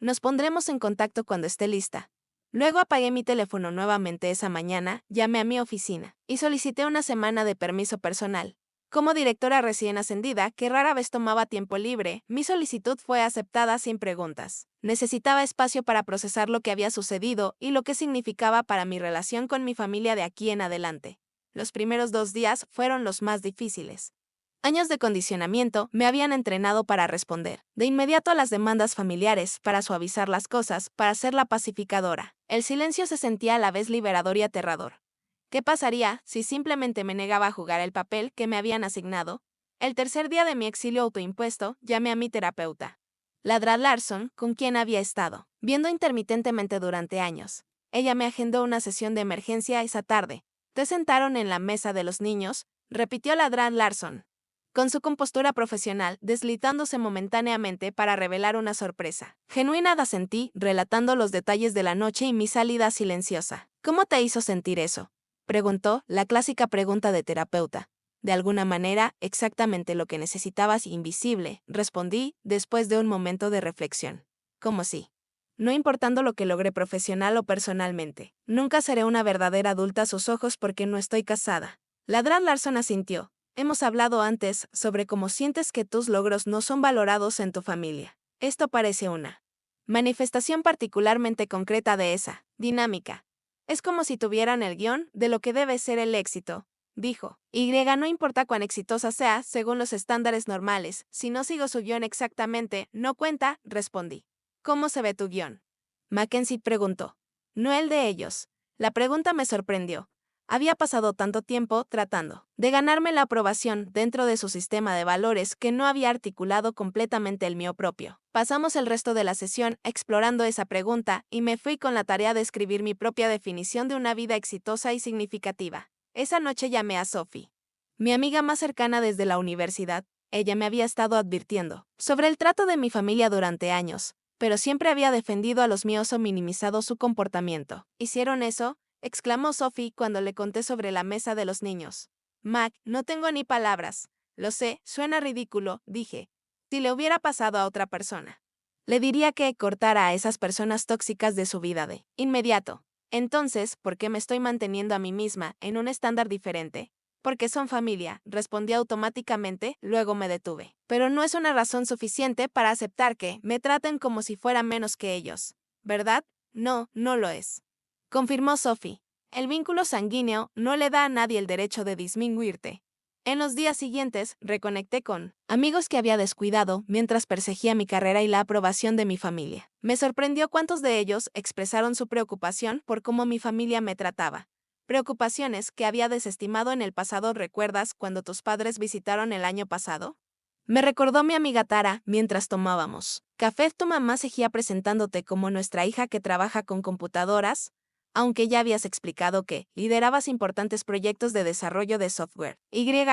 S1: Nos pondremos en contacto cuando esté lista. Luego apagué mi teléfono nuevamente esa mañana, llamé a mi oficina y solicité una semana de permiso personal. Como directora recién ascendida, que rara vez tomaba tiempo libre, mi solicitud fue aceptada sin preguntas. Necesitaba espacio para procesar lo que había sucedido y lo que significaba para mi relación con mi familia de aquí en adelante. Los primeros 2 días fueron los más difíciles. Años de condicionamiento me habían entrenado para responder de inmediato a las demandas familiares, para suavizar las cosas, para ser la pacificadora. El silencio se sentía a la vez liberador y aterrador. ¿Qué pasaría si simplemente me negaba a jugar el papel que me habían asignado? El tercer día de mi exilio autoimpuesto, llamé a mi terapeuta, Ladra Larson, con quien había estado viendo intermitentemente durante años. Ella me agendó una sesión de emergencia esa tarde. ¿Te sentaron en la mesa de los niños?, repitió Ladra Larson, con su compostura profesional deslizándose momentáneamente para revelar una sorpresa. Genuina asentí, relatando los detalles de la noche y mi salida silenciosa. ¿Cómo te hizo sentir eso?, preguntó, la clásica pregunta de terapeuta. De alguna manera, exactamente lo que necesitabas, invisible, respondí, después de un momento de reflexión. ¿Cómo si? No importando lo que logré profesional o personalmente, nunca seré una verdadera adulta a sus ojos porque no estoy casada. Ladra Larson asintió. Hemos hablado antes sobre cómo sientes que tus logros no son valorados en tu familia. Esto parece una manifestación particularmente concreta de esa dinámica. Es como si tuvieran el guión de lo que debe ser el éxito, dijo. No importa cuán exitosa sea según los estándares normales, si no sigo su guión exactamente, no cuenta, respondí. ¿Cómo se ve tu guión?, Mackenzie preguntó. No el de ellos. La pregunta me sorprendió. Había pasado tanto tiempo tratando de ganarme la aprobación dentro de su sistema de valores que no había articulado completamente el mío propio. Pasamos el resto de la sesión explorando esa pregunta y me fui con la tarea de escribir mi propia definición de una vida exitosa y significativa. Esa noche llamé a Sophie, mi amiga más cercana desde la universidad. Ella me había estado advirtiendo sobre el trato de mi familia durante años, pero siempre había defendido a los míos o minimizado su comportamiento. ¿Hicieron eso?, exclamó Sophie cuando le conté sobre la mesa de los niños. Mac, no tengo ni palabras. Lo sé, suena ridículo, dije. Si le hubiera pasado a otra persona, le diría que cortara a esas personas tóxicas de su vida de inmediato. Entonces, ¿por qué me estoy manteniendo a mí misma en un estándar diferente? Porque son familia, respondí automáticamente, luego me detuve. Pero no es una razón suficiente para aceptar que me traten como si fuera menos que ellos, ¿verdad? No, no lo es, confirmó Sophie. El vínculo sanguíneo no le da a nadie el derecho de disminguirte. En los días siguientes, reconecté con amigos que había descuidado mientras perseguía mi carrera y la aprobación de mi familia. Me sorprendió cuántos de ellos expresaron su preocupación por cómo mi familia me trataba. Preocupaciones que había desestimado en el pasado. ¿Recuerdas cuando tus padres visitaron el año pasado?, me recordó mi amiga Tara mientras tomábamos café. Tu mamá seguía presentándote como nuestra hija que trabaja con computadoras, aunque ya habías explicado que liderabas importantes proyectos de desarrollo de software.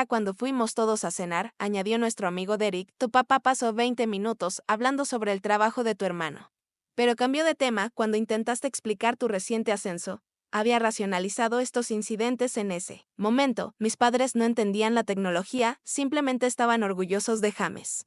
S1: Cuando fuimos todos a cenar, añadió nuestro amigo Derek, tu papá pasó 20 minutos hablando sobre el trabajo de tu hermano. Pero cambió de tema cuando intentaste explicar tu reciente ascenso. Había racionalizado estos incidentes en ese momento. Mis padres no entendían la tecnología, simplemente estaban orgullosos de James.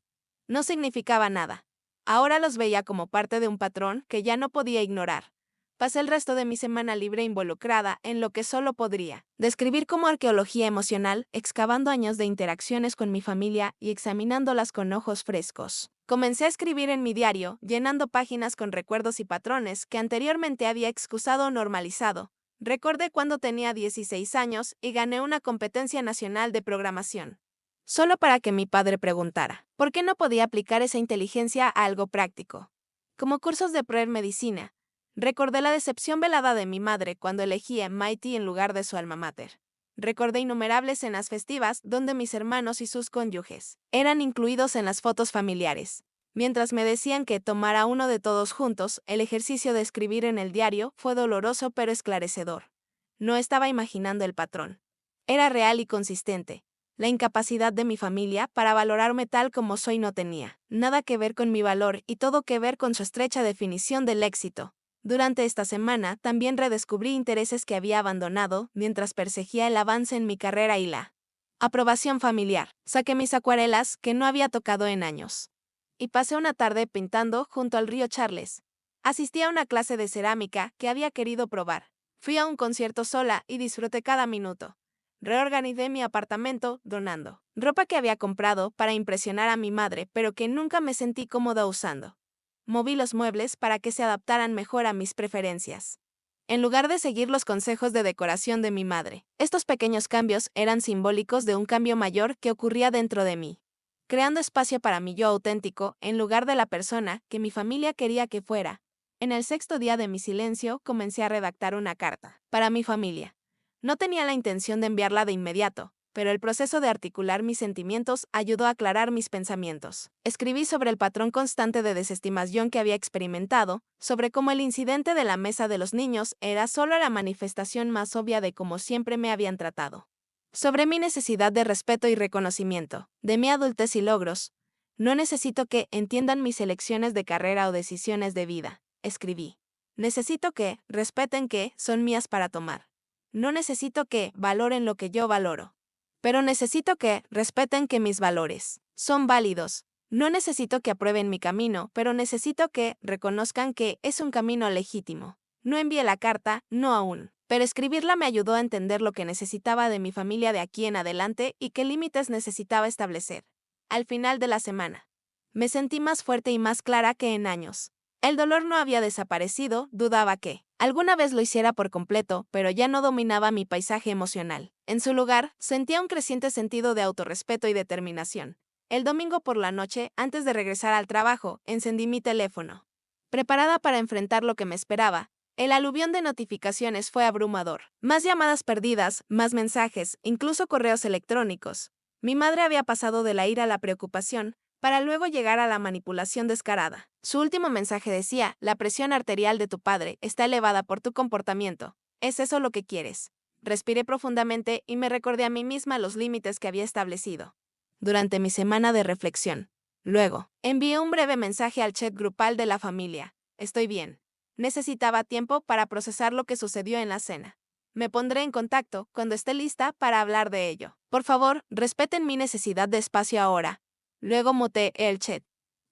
S1: No significaba nada. Ahora los veía como parte de un patrón que ya no podía ignorar. Pasé el resto de mi semana libre involucrada en lo que solo podría describir como arqueología emocional, excavando años de interacciones con mi familia y examinándolas con ojos frescos. Comencé a escribir en mi diario, llenando páginas con recuerdos y patrones que anteriormente había excusado o normalizado. Recordé cuando tenía 16 años y gané una competencia nacional de programación. Solo para que mi padre preguntara, ¿por qué no podía aplicar esa inteligencia a algo práctico? Como cursos de pre-medicina. Recordé la decepción velada de mi madre cuando elegí MIT en lugar de su alma mater. Recordé innumerables cenas festivas donde mis hermanos y sus cónyuges eran incluidos en las fotos familiares. Mientras me decían que tomara uno de todos juntos, el ejercicio de escribir en el diario fue doloroso pero esclarecedor. No estaba imaginando el patrón. Era real y consistente. La incapacidad de mi familia para valorarme tal como soy no tenía nada que ver con mi valor y todo que ver con su estrecha definición del éxito. Durante esta semana también redescubrí intereses que había abandonado mientras perseguía el avance en mi carrera y la aprobación familiar. Saqué mis acuarelas que no había tocado en años. Y pasé una tarde pintando junto al río Charles. Asistí a una clase de cerámica que había querido probar. Fui a un concierto sola y disfruté cada minuto. Reorganicé mi apartamento donando ropa que había comprado para impresionar a mi madre, pero que nunca me sentí cómoda usando. Moví los muebles para que se adaptaran mejor a mis preferencias. En lugar de seguir los consejos de decoración de mi madre, estos pequeños cambios eran simbólicos de un cambio mayor que ocurría dentro de mí, creando espacio para mi yo auténtico en lugar de la persona que mi familia quería que fuera. En el sexto día de mi silencio comencé a redactar una carta para mi familia. No tenía la intención de enviarla de inmediato, pero el proceso de articular mis sentimientos ayudó a aclarar mis pensamientos. Escribí sobre el patrón constante de desestimación que había experimentado, sobre cómo el incidente de la mesa de los niños era solo la manifestación más obvia de cómo siempre me habían tratado. Sobre mi necesidad de respeto y reconocimiento, de mi adultez y logros. No necesito que entiendan mis elecciones de carrera o decisiones de vida, escribí. Necesito que respeten que son mías para tomar. No necesito que valoren lo que yo valoro. Pero necesito que respeten que mis valores son válidos. No necesito que aprueben mi camino, pero necesito que reconozcan que es un camino legítimo. No envié la carta, no aún, pero escribirla me ayudó a entender lo que necesitaba de mi familia de aquí en adelante y qué límites necesitaba establecer. Al final de la semana, me sentí más fuerte y más clara que en años. El dolor no había desaparecido, dudaba que alguna vez lo hiciera por completo, pero ya no dominaba mi paisaje emocional. En su lugar, sentía un creciente sentido de autorrespeto y determinación. El domingo por la noche, antes de regresar al trabajo, encendí mi teléfono. Preparada para enfrentar lo que me esperaba, el aluvión de notificaciones fue abrumador. Más llamadas perdidas, más mensajes, incluso correos electrónicos. Mi madre había pasado de la ira a la preocupación, para luego llegar a la manipulación descarada. Su último mensaje decía: la presión arterial de tu padre está elevada por tu comportamiento. ¿Es eso lo que quieres? Respiré profundamente y me recordé a mí misma los límites que había establecido durante mi semana de reflexión. Luego, envié un breve mensaje al chat grupal de la familia. Estoy bien. Necesitaba tiempo para procesar lo que sucedió en la cena. Me pondré en contacto cuando esté lista para hablar de ello. Por favor, respeten mi necesidad de espacio ahora. Luego muteé el chat.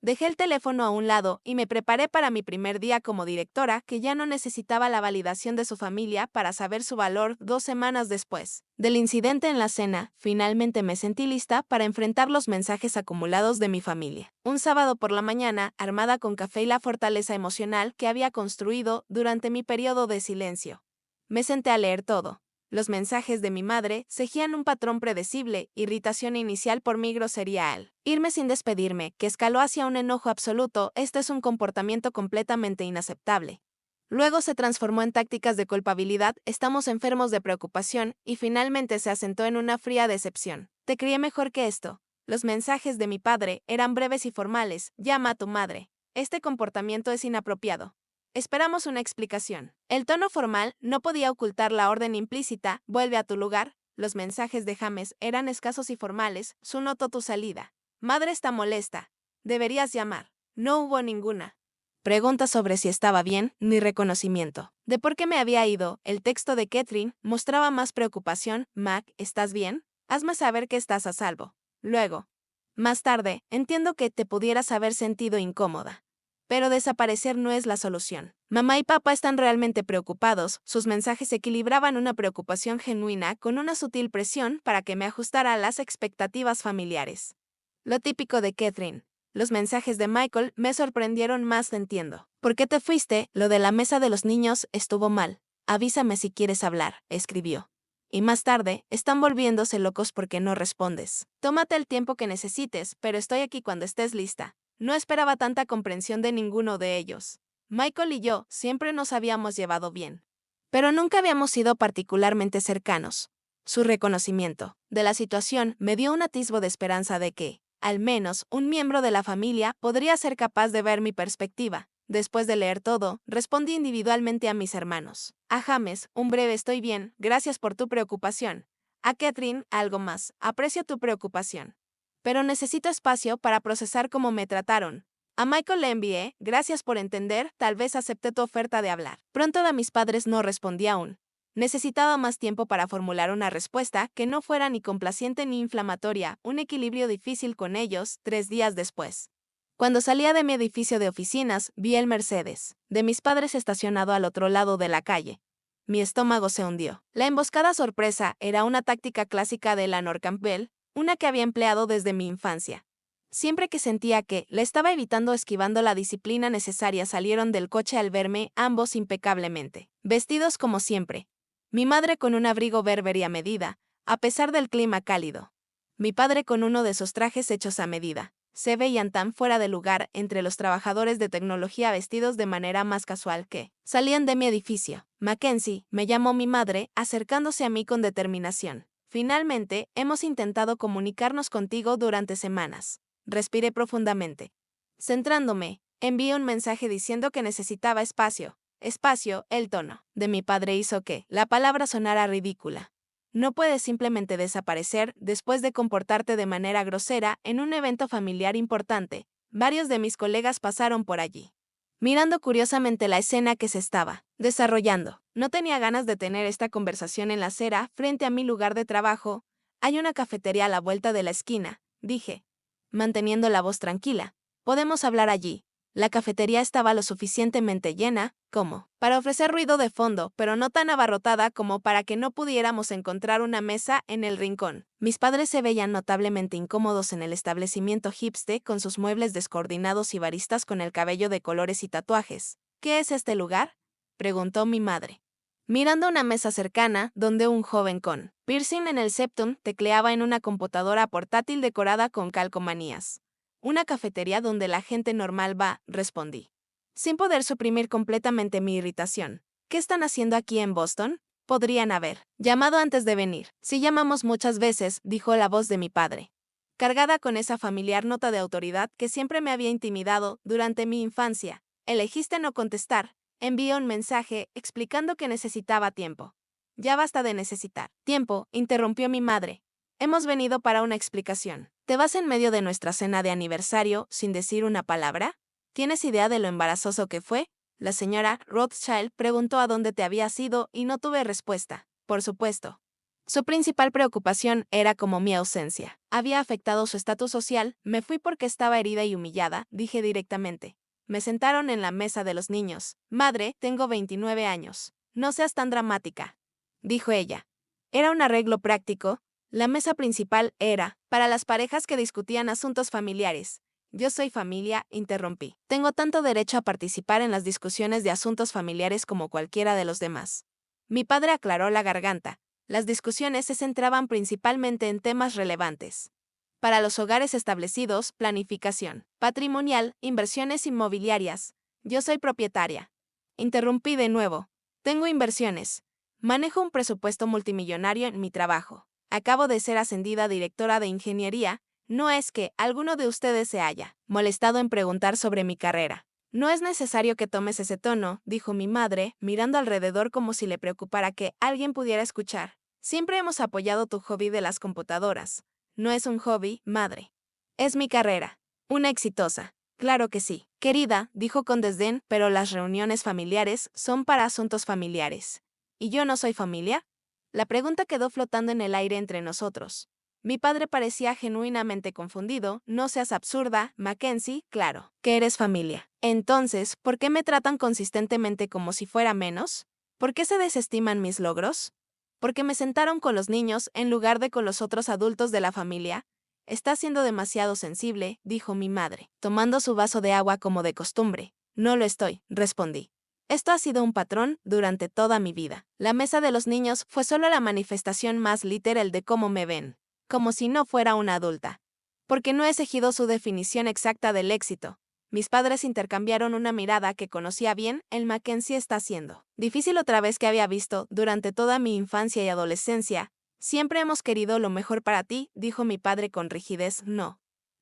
S1: Dejé el teléfono a un lado y me preparé para mi primer día como directora, que ya no necesitaba la validación de su familia para saber su valor 2 semanas después del incidente en la cena. Finalmente me sentí lista para enfrentar los mensajes acumulados de mi familia. Un sábado por la mañana, armada con café y la fortaleza emocional que había construido durante mi periodo de silencio, me senté a leer todo. Los mensajes de mi madre seguían un patrón predecible: irritación inicial por mi grosería al irme sin despedirme, que escaló hacia un enojo absoluto. Este es un comportamiento completamente inaceptable. Luego se transformó en tácticas de culpabilidad: estamos enfermos de preocupación, y finalmente se asentó en una fría decepción. Te crié mejor que esto. Los mensajes de mi padre eran breves y formales: llama a tu madre. Este comportamiento es inapropiado. Esperamos una explicación. El tono formal no podía ocultar la orden implícita: vuelve a tu lugar. Los mensajes de James eran escasos y formales: su notó tu salida. Madre está molesta. Deberías llamar. No hubo ninguna pregunta sobre si estaba bien, ni reconocimiento de por qué me había ido. El texto de Catherine mostraba más preocupación: Mac, ¿estás bien? Hazme saber que estás a salvo. Luego, más tarde, entiendo que te pudieras haber sentido incómoda. Pero desaparecer no es la solución. Mamá y papá están realmente preocupados. Sus mensajes equilibraban una preocupación genuina con una sutil presión para que me ajustara a las expectativas familiares. Lo típico de Catherine. Los mensajes de Michael me sorprendieron más. Entiendo. ¿Por qué te fuiste? Lo de la mesa de los niños estuvo mal. Avísame si quieres hablar, escribió. Y más tarde, están volviéndose locos porque no respondes. Tómate el tiempo que necesites, pero estoy aquí cuando estés lista. No esperaba tanta comprensión de ninguno de ellos. Michael y yo siempre nos habíamos llevado bien, pero nunca habíamos sido particularmente cercanos. Su reconocimiento de la situación me dio un atisbo de esperanza de que Al menos, un miembro de la familia podría ser capaz de ver mi perspectiva. Después de leer todo, respondí individualmente a mis hermanos. A James, un breve estoy bien, gracias por tu preocupación. A Catherine, algo más, aprecio tu preocupación. Pero necesito espacio para procesar cómo me trataron. A Michael le envié, gracias por entender, tal vez acepté tu oferta de hablar. Pronto a mis padres no respondí aún. Necesitaba más tiempo para formular una respuesta que no fuera ni complaciente ni inflamatoria, un equilibrio difícil con ellos, 3 días después. Cuando salía de mi edificio de oficinas, vi el Mercedes de mis padres estacionado al otro lado de la calle. Mi estómago se hundió. La emboscada sorpresa era una táctica clásica de Eleanor Campbell, una que había empleado desde mi infancia. Siempre que sentía que la estaba evitando esquivando la disciplina necesaria, salieron del coche al verme, ambos impecablemente, vestidos como siempre. Mi madre con un abrigo Burberry a medida, a pesar del clima cálido. Mi padre con uno de sus trajes hechos a medida. Se veían tan fuera de lugar entre los trabajadores de tecnología vestidos de manera más casual que salían de mi edificio. Mackenzie, me llamó mi madre, acercándose a mí con determinación. Finalmente, hemos intentado comunicarnos contigo durante semanas. Respiré profundamente. Centrándome, envié un mensaje diciendo que necesitaba espacio. Espacio, el tono de mi padre hizo que la palabra sonara ridícula. No puedes simplemente desaparecer después de comportarte de manera grosera en un evento familiar importante. Varios de mis colegas pasaron por allí, mirando curiosamente la escena que se estaba desarrollando. No tenía ganas de tener esta conversación en la acera frente a mi lugar de trabajo. Hay una cafetería a la vuelta de la esquina, dije, manteniendo la voz tranquila. Podemos hablar allí. La cafetería estaba lo suficientemente llena como para ofrecer ruido de fondo, pero no tan abarrotada como para que no pudiéramos encontrar una mesa en el rincón. Mis padres se veían notablemente incómodos en el establecimiento hipster con sus muebles descoordinados y baristas con el cabello de colores y tatuajes. ¿Qué es este lugar?, preguntó mi madre, mirando una mesa cercana donde un joven con piercing en el septum tecleaba en una computadora portátil decorada con calcomanías. Una cafetería donde la gente normal va, respondí, sin poder suprimir completamente mi irritación. ¿Qué están haciendo aquí en Boston? Podrían haber llamado antes de venir. Sí llamamos muchas veces, dijo la voz de mi padre, cargada con esa familiar nota de autoridad que siempre me había intimidado durante mi infancia. Elegiste no contestar. Envié un mensaje explicando que necesitaba tiempo. Ya basta de necesitar tiempo, interrumpió mi madre. Hemos venido para una explicación. ¿Te vas en medio de nuestra cena de aniversario sin decir una palabra? ¿Tienes idea de lo embarazoso que fue? La señora Rothschild preguntó a dónde te habías ido y no tuve respuesta. Por supuesto. Su principal preocupación era como mi ausencia había afectado su estatus social. Me fui porque estaba herida y humillada, dije directamente. Me sentaron en la mesa de los niños. Madre, tengo 29 años. No seas tan dramática, dijo ella. Era un arreglo práctico. La mesa principal era para las parejas que discutían asuntos familiares. Yo soy familia, interrumpí. Tengo tanto derecho a participar en las discusiones de asuntos familiares como cualquiera de los demás. Mi padre aclaró la garganta. Las discusiones se centraban principalmente en temas relevantes para los hogares establecidos: planificación patrimonial, inversiones inmobiliarias. Yo soy propietaria. Interrumpí de nuevo. Tengo inversiones. Manejo un presupuesto multimillonario en mi trabajo. Acabo de ser ascendida a directora de ingeniería. No es que alguno de ustedes se haya molestado en preguntar sobre mi carrera. No es necesario que tomes ese tono, dijo mi madre, mirando alrededor como si le preocupara que alguien pudiera escuchar. Siempre hemos apoyado tu hobby de las computadoras. No es un hobby, madre. Es mi carrera. Una exitosa. Claro que sí. Querida, dijo con desdén, pero las reuniones familiares son para asuntos familiares. ¿Y yo no soy familia? La pregunta quedó flotando en el aire entre nosotros. Mi padre parecía genuinamente confundido. No seas absurda, Mackenzie, claro, que eres familia. Entonces, ¿por qué me tratan consistentemente como si fuera menos? ¿Por qué se desestiman mis logros? ¿Porque me sentaron con los niños en lugar de con los otros adultos de la familia? Estás siendo demasiado sensible, dijo mi madre, tomando su vaso de agua como de costumbre. No lo estoy, respondí. Esto ha sido un patrón durante toda mi vida. La mesa de los niños fue solo la manifestación más literal de cómo me ven, como si no fuera una adulta. Porque no he seguido su definición exacta del éxito. Mis padres intercambiaron una mirada que conocía bien. El Mackenzie está siendo difícil otra vez que había visto durante toda mi infancia y adolescencia. Siempre hemos querido lo mejor para ti, dijo mi padre con rigidez. No.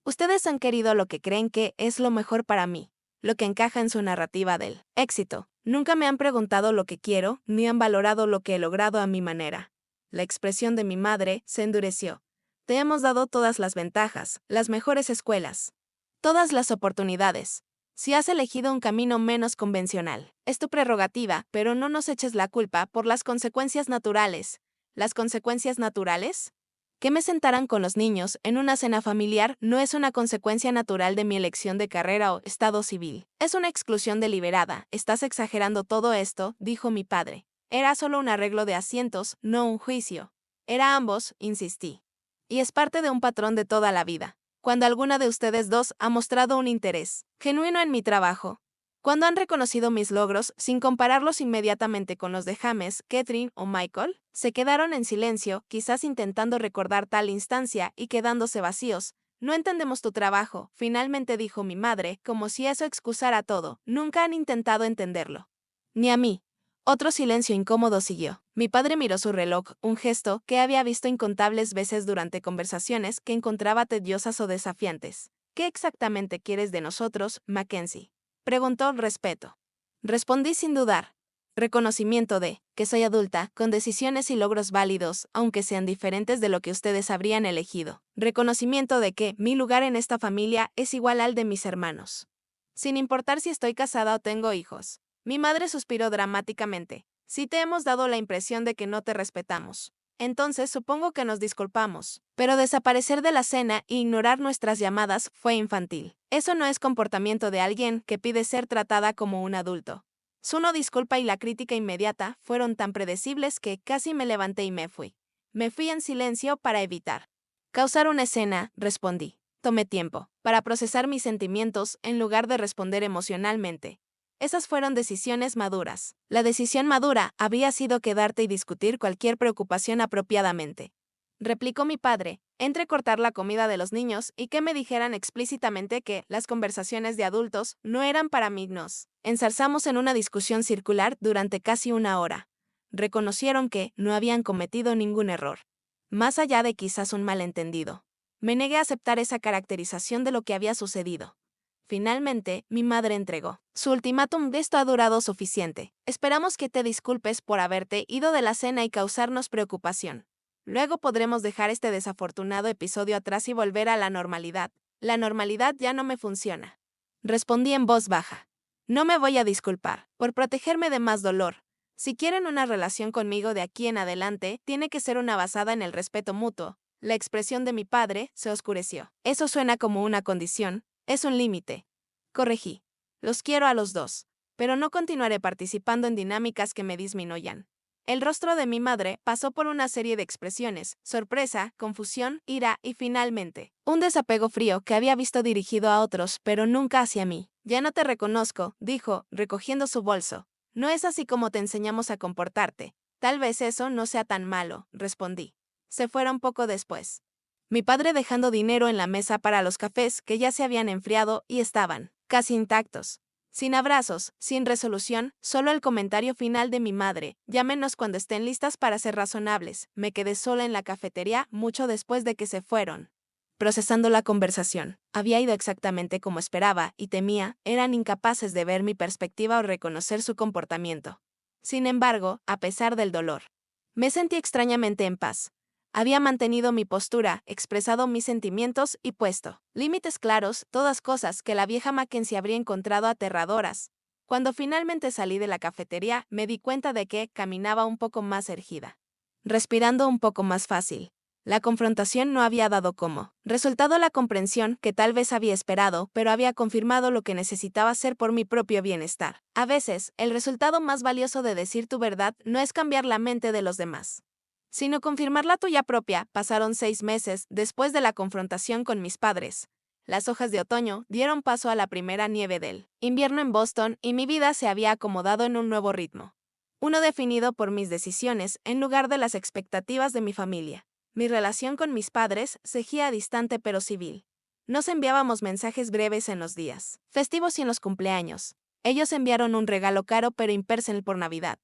S1: Ustedes han querido lo que creen que es lo mejor para mí, lo que encaja en su narrativa del éxito. Nunca me han preguntado lo que quiero, ni han valorado lo que he logrado a mi manera. La expresión de mi madre se endureció. Te hemos dado todas las ventajas, las mejores escuelas, todas las oportunidades. Si has elegido un camino menos convencional, es tu prerrogativa, pero no nos eches la culpa por las consecuencias naturales. ¿Las consecuencias naturales? Que me sentaran con los niños en una cena familiar no es una consecuencia natural de mi elección de carrera o estado civil. Es una exclusión deliberada. Estás exagerando todo esto, dijo mi padre. Era solo un arreglo de asientos, no un juicio. Era ambos, insistí. Y es parte de un patrón de toda la vida. Cuando alguna de ustedes dos ha mostrado un interés genuino en mi trabajo, cuando han reconocido mis logros sin compararlos inmediatamente con los de James, Catherine o Michael, se quedaron en silencio, quizás intentando recordar tal instancia y quedándose vacíos. No entendemos tu trabajo, finalmente dijo mi madre, como si eso excusara todo. Nunca han intentado entenderlo. Ni a mí. Otro silencio incómodo siguió. Mi padre miró su reloj, un gesto que había visto incontables veces durante conversaciones que encontraba tediosas o desafiantes. ¿Qué exactamente quieres de nosotros, Mackenzie? Preguntó respeto. Respondí sin dudar. Reconocimiento de que soy adulta, con decisiones y logros válidos, aunque sean diferentes de lo que ustedes habrían elegido. Reconocimiento de que mi lugar en esta familia es igual al de mis hermanos. Sin importar si estoy casada o tengo hijos. Mi madre suspiró dramáticamente. Si te hemos dado la impresión de que no te respetamos, entonces supongo que nos disculpamos. Pero desaparecer de la cena e ignorar nuestras llamadas fue infantil. Eso no es comportamiento de alguien que pide ser tratada como un adulto. Su no disculpa y la crítica inmediata fueron tan predecibles que casi me levanté y me fui. Me fui en silencio para evitar causar una escena, respondí. Tomé tiempo para procesar mis sentimientos en lugar de responder emocionalmente. Esas fueron decisiones maduras. La decisión madura había sido quedarte y discutir cualquier preocupación apropiadamente. Replicó mi padre, entrecortar la comida de los niños y que me dijeran explícitamente que las conversaciones de adultos no eran para mí. Nos enzarzamos en una discusión circular durante casi una hora. Reconocieron que no habían cometido ningún error. Más allá de quizás un malentendido. Me negué a aceptar esa caracterización de lo que había sucedido. Finalmente, mi madre entregó su ultimátum. Esto ha durado suficiente. Esperamos que te disculpes por haberte ido de la cena y causarnos preocupación. Luego podremos dejar este desafortunado episodio atrás y volver a la normalidad. La normalidad ya no me funciona. Respondí en voz baja. No me voy a disculpar por protegerme de más dolor. Si quieren una relación conmigo de aquí en adelante, tiene que ser una basada en el respeto mutuo. La expresión de mi padre se oscureció. Eso suena como una condición. Es un límite. Corregí. Los quiero a los dos, pero no continuaré participando en dinámicas que me disminuyan. El rostro de mi madre pasó por una serie de expresiones: sorpresa, confusión, ira y finalmente, un desapego frío que había visto dirigido a otros, pero nunca hacia mí. Ya no te reconozco, dijo, recogiendo su bolso. No es así como te enseñamos a comportarte. Tal vez eso no sea tan malo, respondí. Se fueron poco después. Mi padre dejando dinero en la mesa para los cafés que ya se habían enfriado y estaban casi intactos. Sin abrazos, sin resolución, solo el comentario final de mi madre: llámenos cuando estén listas para ser razonables. Me quedé sola en la cafetería mucho después de que se fueron. Procesando la conversación, había ido exactamente como esperaba y temía, eran incapaces de ver mi perspectiva o reconocer su comportamiento. Sin embargo, a pesar del dolor, me sentí extrañamente en paz. Había mantenido mi postura, expresado mis sentimientos y puesto límites claros, todas cosas que la vieja Mackenzie habría encontrado aterradoras. Cuando finalmente salí de la cafetería, me di cuenta de que caminaba un poco más erguida, respirando un poco más fácil. La confrontación no había dado como resultado la comprensión que tal vez había esperado, pero había confirmado lo que necesitaba hacer por mi propio bienestar. A veces, el resultado más valioso de decir tu verdad no es cambiar la mente de los demás, sino confirmar la tuya propia. Pasaron 6 meses después de la confrontación con mis padres. Las hojas de otoño dieron paso a la primera nieve del invierno en Boston y mi vida se había acomodado en un nuevo ritmo. Uno definido por mis decisiones en lugar de las expectativas de mi familia. Mi relación con mis padres seguía distante pero civil. Nos enviábamos mensajes breves en los días festivos y en los cumpleaños. Ellos enviaron un regalo caro pero impersonal por Navidad.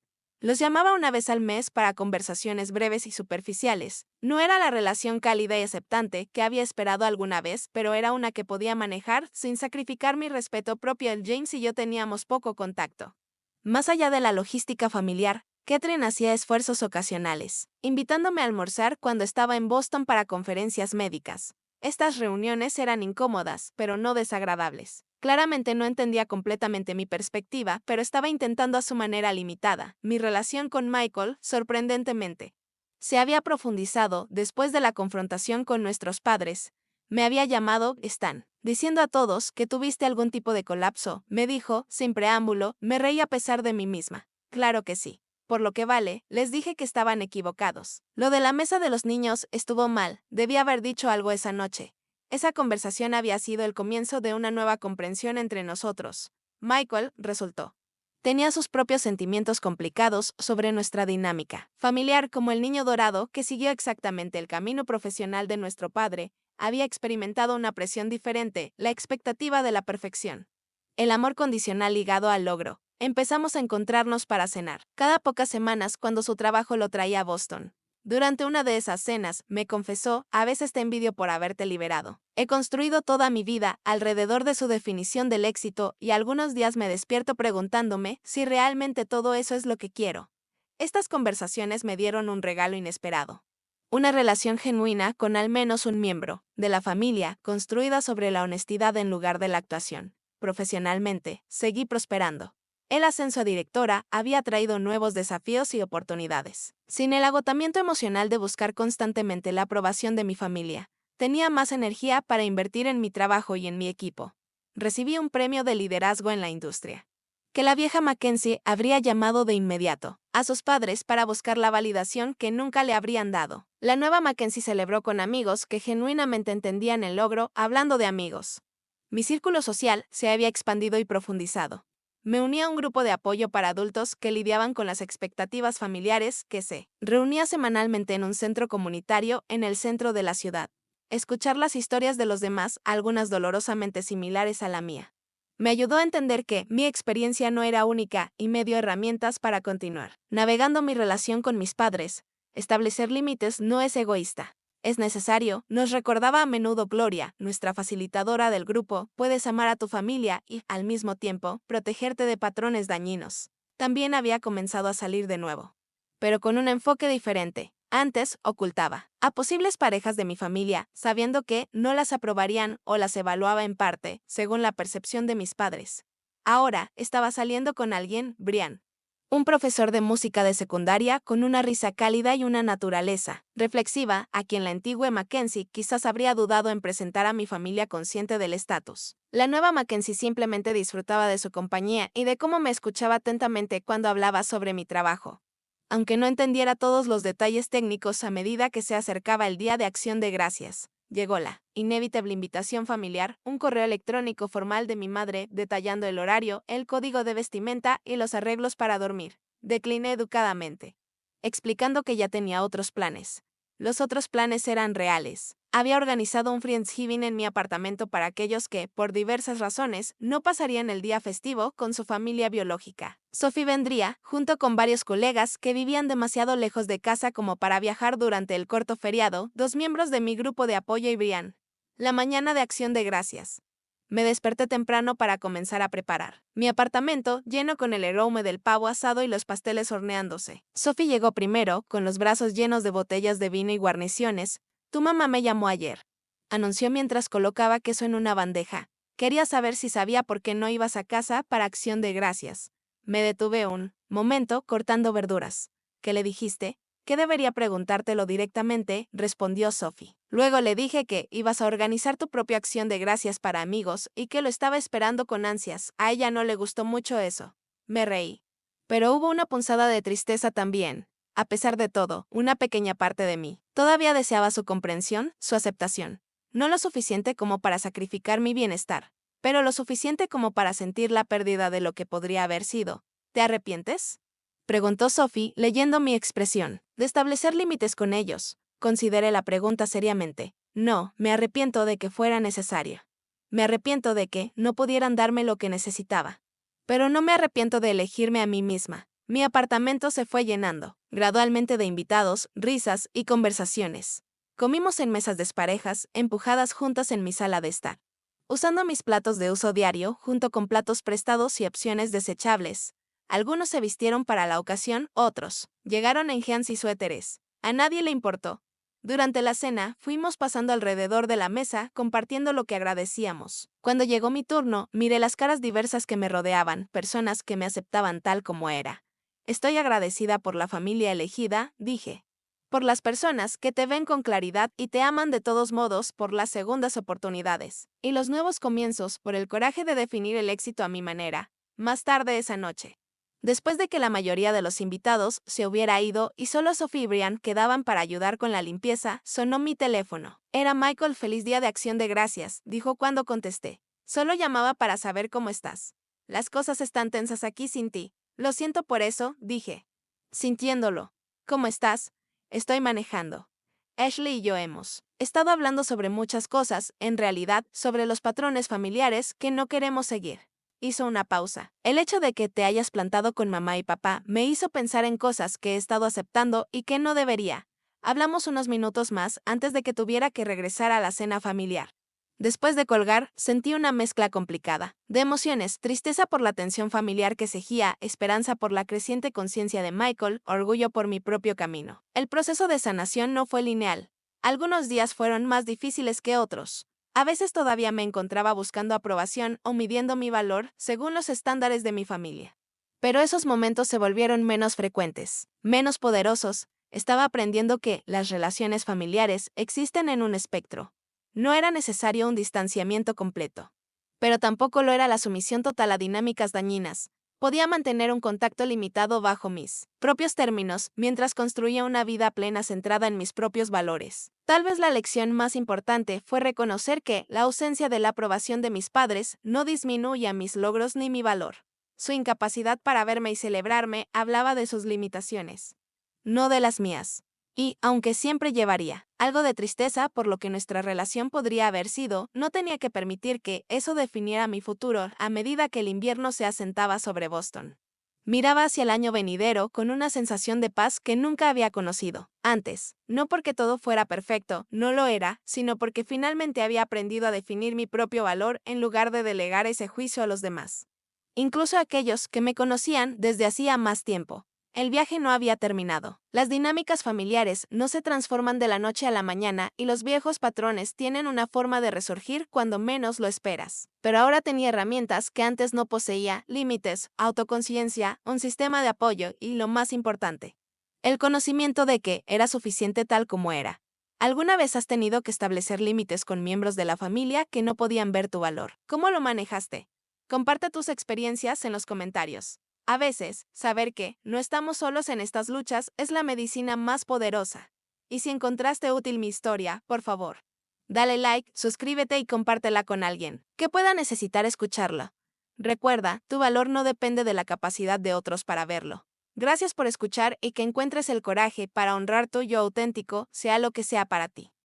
S1: Los llamaba una vez al mes para conversaciones breves y superficiales. No era la relación cálida y aceptante que había esperado alguna vez, pero era una que podía manejar sin sacrificar mi respeto propio. James y yo teníamos poco contacto. Más allá de la logística familiar, Catherine hacía esfuerzos ocasionales, invitándome a almorzar cuando estaba en Boston para conferencias médicas. Estas reuniones eran incómodas, pero no desagradables. Claramente no entendía completamente mi perspectiva, pero estaba intentando a su manera limitada. Mi relación con Michael, sorprendentemente, se había profundizado después de la confrontación con nuestros padres. Me había llamado Stan, diciendo a todos que tuviste algún tipo de colapso, me dijo, sin preámbulo, me reí a pesar de mí misma. Claro que sí. Por lo que vale, les dije que estaban equivocados. Lo de la mesa de los niños estuvo mal, debí haber dicho algo esa noche. Esa conversación había sido el comienzo de una nueva comprensión entre nosotros. Michael, resultó, tenía sus propios sentimientos complicados sobre nuestra dinámica familiar, como el niño dorado que siguió exactamente el camino profesional de nuestro padre, había experimentado una presión diferente, la expectativa de la perfección. El amor condicional ligado al logro. Empezamos a encontrarnos para cenar, cada pocas semanas cuando su trabajo lo traía a Boston. Durante una de esas cenas, me confesó, a veces te envidio por haberte liberado. He construido toda mi vida alrededor de su definición del éxito y algunos días me despierto preguntándome si realmente todo eso es lo que quiero. Estas conversaciones me dieron un regalo inesperado. Una relación genuina con al menos un miembro de la familia, construida sobre la honestidad en lugar de la actuación. Profesionalmente, seguí prosperando. El ascenso a directora había traído nuevos desafíos y oportunidades. Sin el agotamiento emocional de buscar constantemente la aprobación de mi familia, tenía más energía para invertir en mi trabajo y en mi equipo. Recibí un premio de liderazgo en la industria, que la vieja Mackenzie habría llamado de inmediato a sus padres para buscar la validación que nunca le habrían dado. La nueva Mackenzie celebró con amigos que genuinamente entendían el logro, hablando de amigos. Mi círculo social se había expandido y profundizado. Me uní a un grupo de apoyo para adultos que lidiaban con las expectativas familiares que se reunía semanalmente en un centro comunitario en el centro de la ciudad. Escuchar las historias de los demás, algunas dolorosamente similares a la mía, me ayudó a entender que mi experiencia no era única y me dio herramientas para continuar navegando mi relación con mis padres. Establecer límites no es egoísta. Es necesario, nos recordaba a menudo Gloria, nuestra facilitadora del grupo, puedes amar a tu familia y, al mismo tiempo, protegerte de patrones dañinos. También había comenzado a salir de nuevo, pero con un enfoque diferente. Antes, ocultaba a posibles parejas de mi familia, sabiendo que no las aprobarían o las evaluaba en parte, según la percepción de mis padres. Ahora, estaba saliendo con alguien, Brian, un profesor de música de secundaria con una risa cálida y una naturaleza reflexiva, a quien la antigua Mackenzie quizás habría dudado en presentar a mi familia consciente del estatus. La nueva Mackenzie simplemente disfrutaba de su compañía y de cómo me escuchaba atentamente cuando hablaba sobre mi trabajo. Aunque no entendiera todos los detalles técnicos a medida que se acercaba el Día de Acción de Gracias, llegó la inevitable invitación familiar, un correo electrónico formal de mi madre detallando el horario, el código de vestimenta y los arreglos para dormir. Decliné educadamente, explicando que ya tenía otros planes. Los otros planes eran reales. Había organizado un Friendsgiving en mi apartamento para aquellos que, por diversas razones, no pasarían el día festivo con su familia biológica. Sophie vendría, junto con varios colegas que vivían demasiado lejos de casa como para viajar durante el corto feriado, 2 miembros de mi grupo de apoyo y Brian. La mañana de Acción de Gracias. Me desperté temprano para comenzar a preparar mi apartamento, lleno con el aroma del pavo asado y los pasteles horneándose. Sophie llegó primero, con los brazos llenos de botellas de vino y guarniciones. Tu mamá me llamó ayer, anunció mientras colocaba queso en una bandeja. Quería saber si sabía por qué no ibas a casa para Acción de Gracias. Me detuve un momento cortando verduras. ¿Qué le dijiste? ¿Qué debería preguntártelo directamente?, respondió Sophie. Luego le dije que ibas a organizar tu propia acción de gracias para amigos y que lo estaba esperando con ansias. A ella no le gustó mucho eso. Me reí. Pero hubo una punzada de tristeza también. A pesar de todo, una pequeña parte de mí todavía deseaba su comprensión, su aceptación. No lo suficiente como para sacrificar mi bienestar, pero lo suficiente como para sentir la pérdida de lo que podría haber sido. ¿Te arrepientes?, preguntó Sophie, leyendo mi expresión. De establecer límites con ellos. Consideré la pregunta seriamente. No, me arrepiento de que fuera necesaria. Me arrepiento de que no pudieran darme lo que necesitaba. Pero no me arrepiento de elegirme a mí misma. Mi apartamento se fue llenando, gradualmente de invitados, risas y conversaciones. Comimos en mesas desparejas, empujadas juntas en mi sala de estar. Usando mis platos de uso diario, junto con platos prestados y opciones desechables. Algunos se vistieron para la ocasión, otros llegaron en jeans y suéteres. A nadie le importó. Durante la cena, fuimos pasando alrededor de la mesa, compartiendo lo que agradecíamos. Cuando llegó mi turno, miré las caras diversas que me rodeaban, personas que me aceptaban tal como era. Estoy agradecida por la familia elegida, dije. Por las personas que te ven con claridad y te aman de todos modos, por las segundas oportunidades. Y los nuevos comienzos, por el coraje de definir el éxito a mi manera. Más tarde esa noche, después de que la mayoría de los invitados se hubiera ido y solo Sophie y Brian quedaban para ayudar con la limpieza, sonó mi teléfono. Era Michael. Feliz Día de Acción de Gracias, dijo cuando contesté. Solo llamaba para saber cómo estás. Las cosas están tensas aquí sin ti. Lo siento por eso, dije. Sintiéndolo. ¿Cómo estás? Estoy manejando. Ashley y yo hemos estado hablando sobre muchas cosas, en realidad, sobre los patrones familiares que no queremos seguir. Hizo una pausa. El hecho de que te hayas plantado con mamá y papá me hizo pensar en cosas que he estado aceptando y que no debería. Hablamos unos minutos más antes de que tuviera que regresar a la cena familiar. Después de colgar, sentí una mezcla complicada de emociones: tristeza por la tensión familiar que seguía, esperanza por la creciente conciencia de Michael, orgullo por mi propio camino. El proceso de sanación no fue lineal. Algunos días fueron más difíciles que otros. A veces todavía me encontraba buscando aprobación o midiendo mi valor según los estándares de mi familia. Pero esos momentos se volvieron menos frecuentes, menos poderosos. Estaba aprendiendo que las relaciones familiares existen en un espectro. No era necesario un distanciamiento completo. Pero tampoco lo era la sumisión total a dinámicas dañinas. Podía mantener un contacto limitado bajo mis propios términos, mientras construía una vida plena centrada en mis propios valores. Tal vez la lección más importante fue reconocer que la ausencia de la aprobación de mis padres no disminuía mis logros ni mi valor. Su incapacidad para verme y celebrarme hablaba de sus limitaciones, no de las mías. Y, aunque siempre llevaría algo de tristeza por lo que nuestra relación podría haber sido, no tenía que permitir que eso definiera mi futuro a medida que el invierno se asentaba sobre Boston. Miraba hacia el año venidero con una sensación de paz que nunca había conocido antes, no porque todo fuera perfecto, no lo era, sino porque finalmente había aprendido a definir mi propio valor en lugar de delegar ese juicio a los demás. Incluso aquellos que me conocían desde hacía más tiempo. El viaje no había terminado. Las dinámicas familiares no se transforman de la noche a la mañana y los viejos patrones tienen una forma de resurgir cuando menos lo esperas. Pero ahora tenía herramientas que antes no poseía: límites, autoconciencia, un sistema de apoyo y, lo más importante, el conocimiento de que era suficiente tal como era. ¿Alguna vez has tenido que establecer límites con miembros de la familia que no podían ver tu valor? ¿Cómo lo manejaste? Comparte tus experiencias en los comentarios. A veces, saber que no estamos solos en estas luchas es la medicina más poderosa. Y si encontraste útil mi historia, por favor, dale like, suscríbete y compártela con alguien que pueda necesitar escucharla. Recuerda, tu valor no depende de la capacidad de otros para verlo. Gracias por escuchar y que encuentres el coraje para honrar tu yo auténtico, sea lo que sea para ti.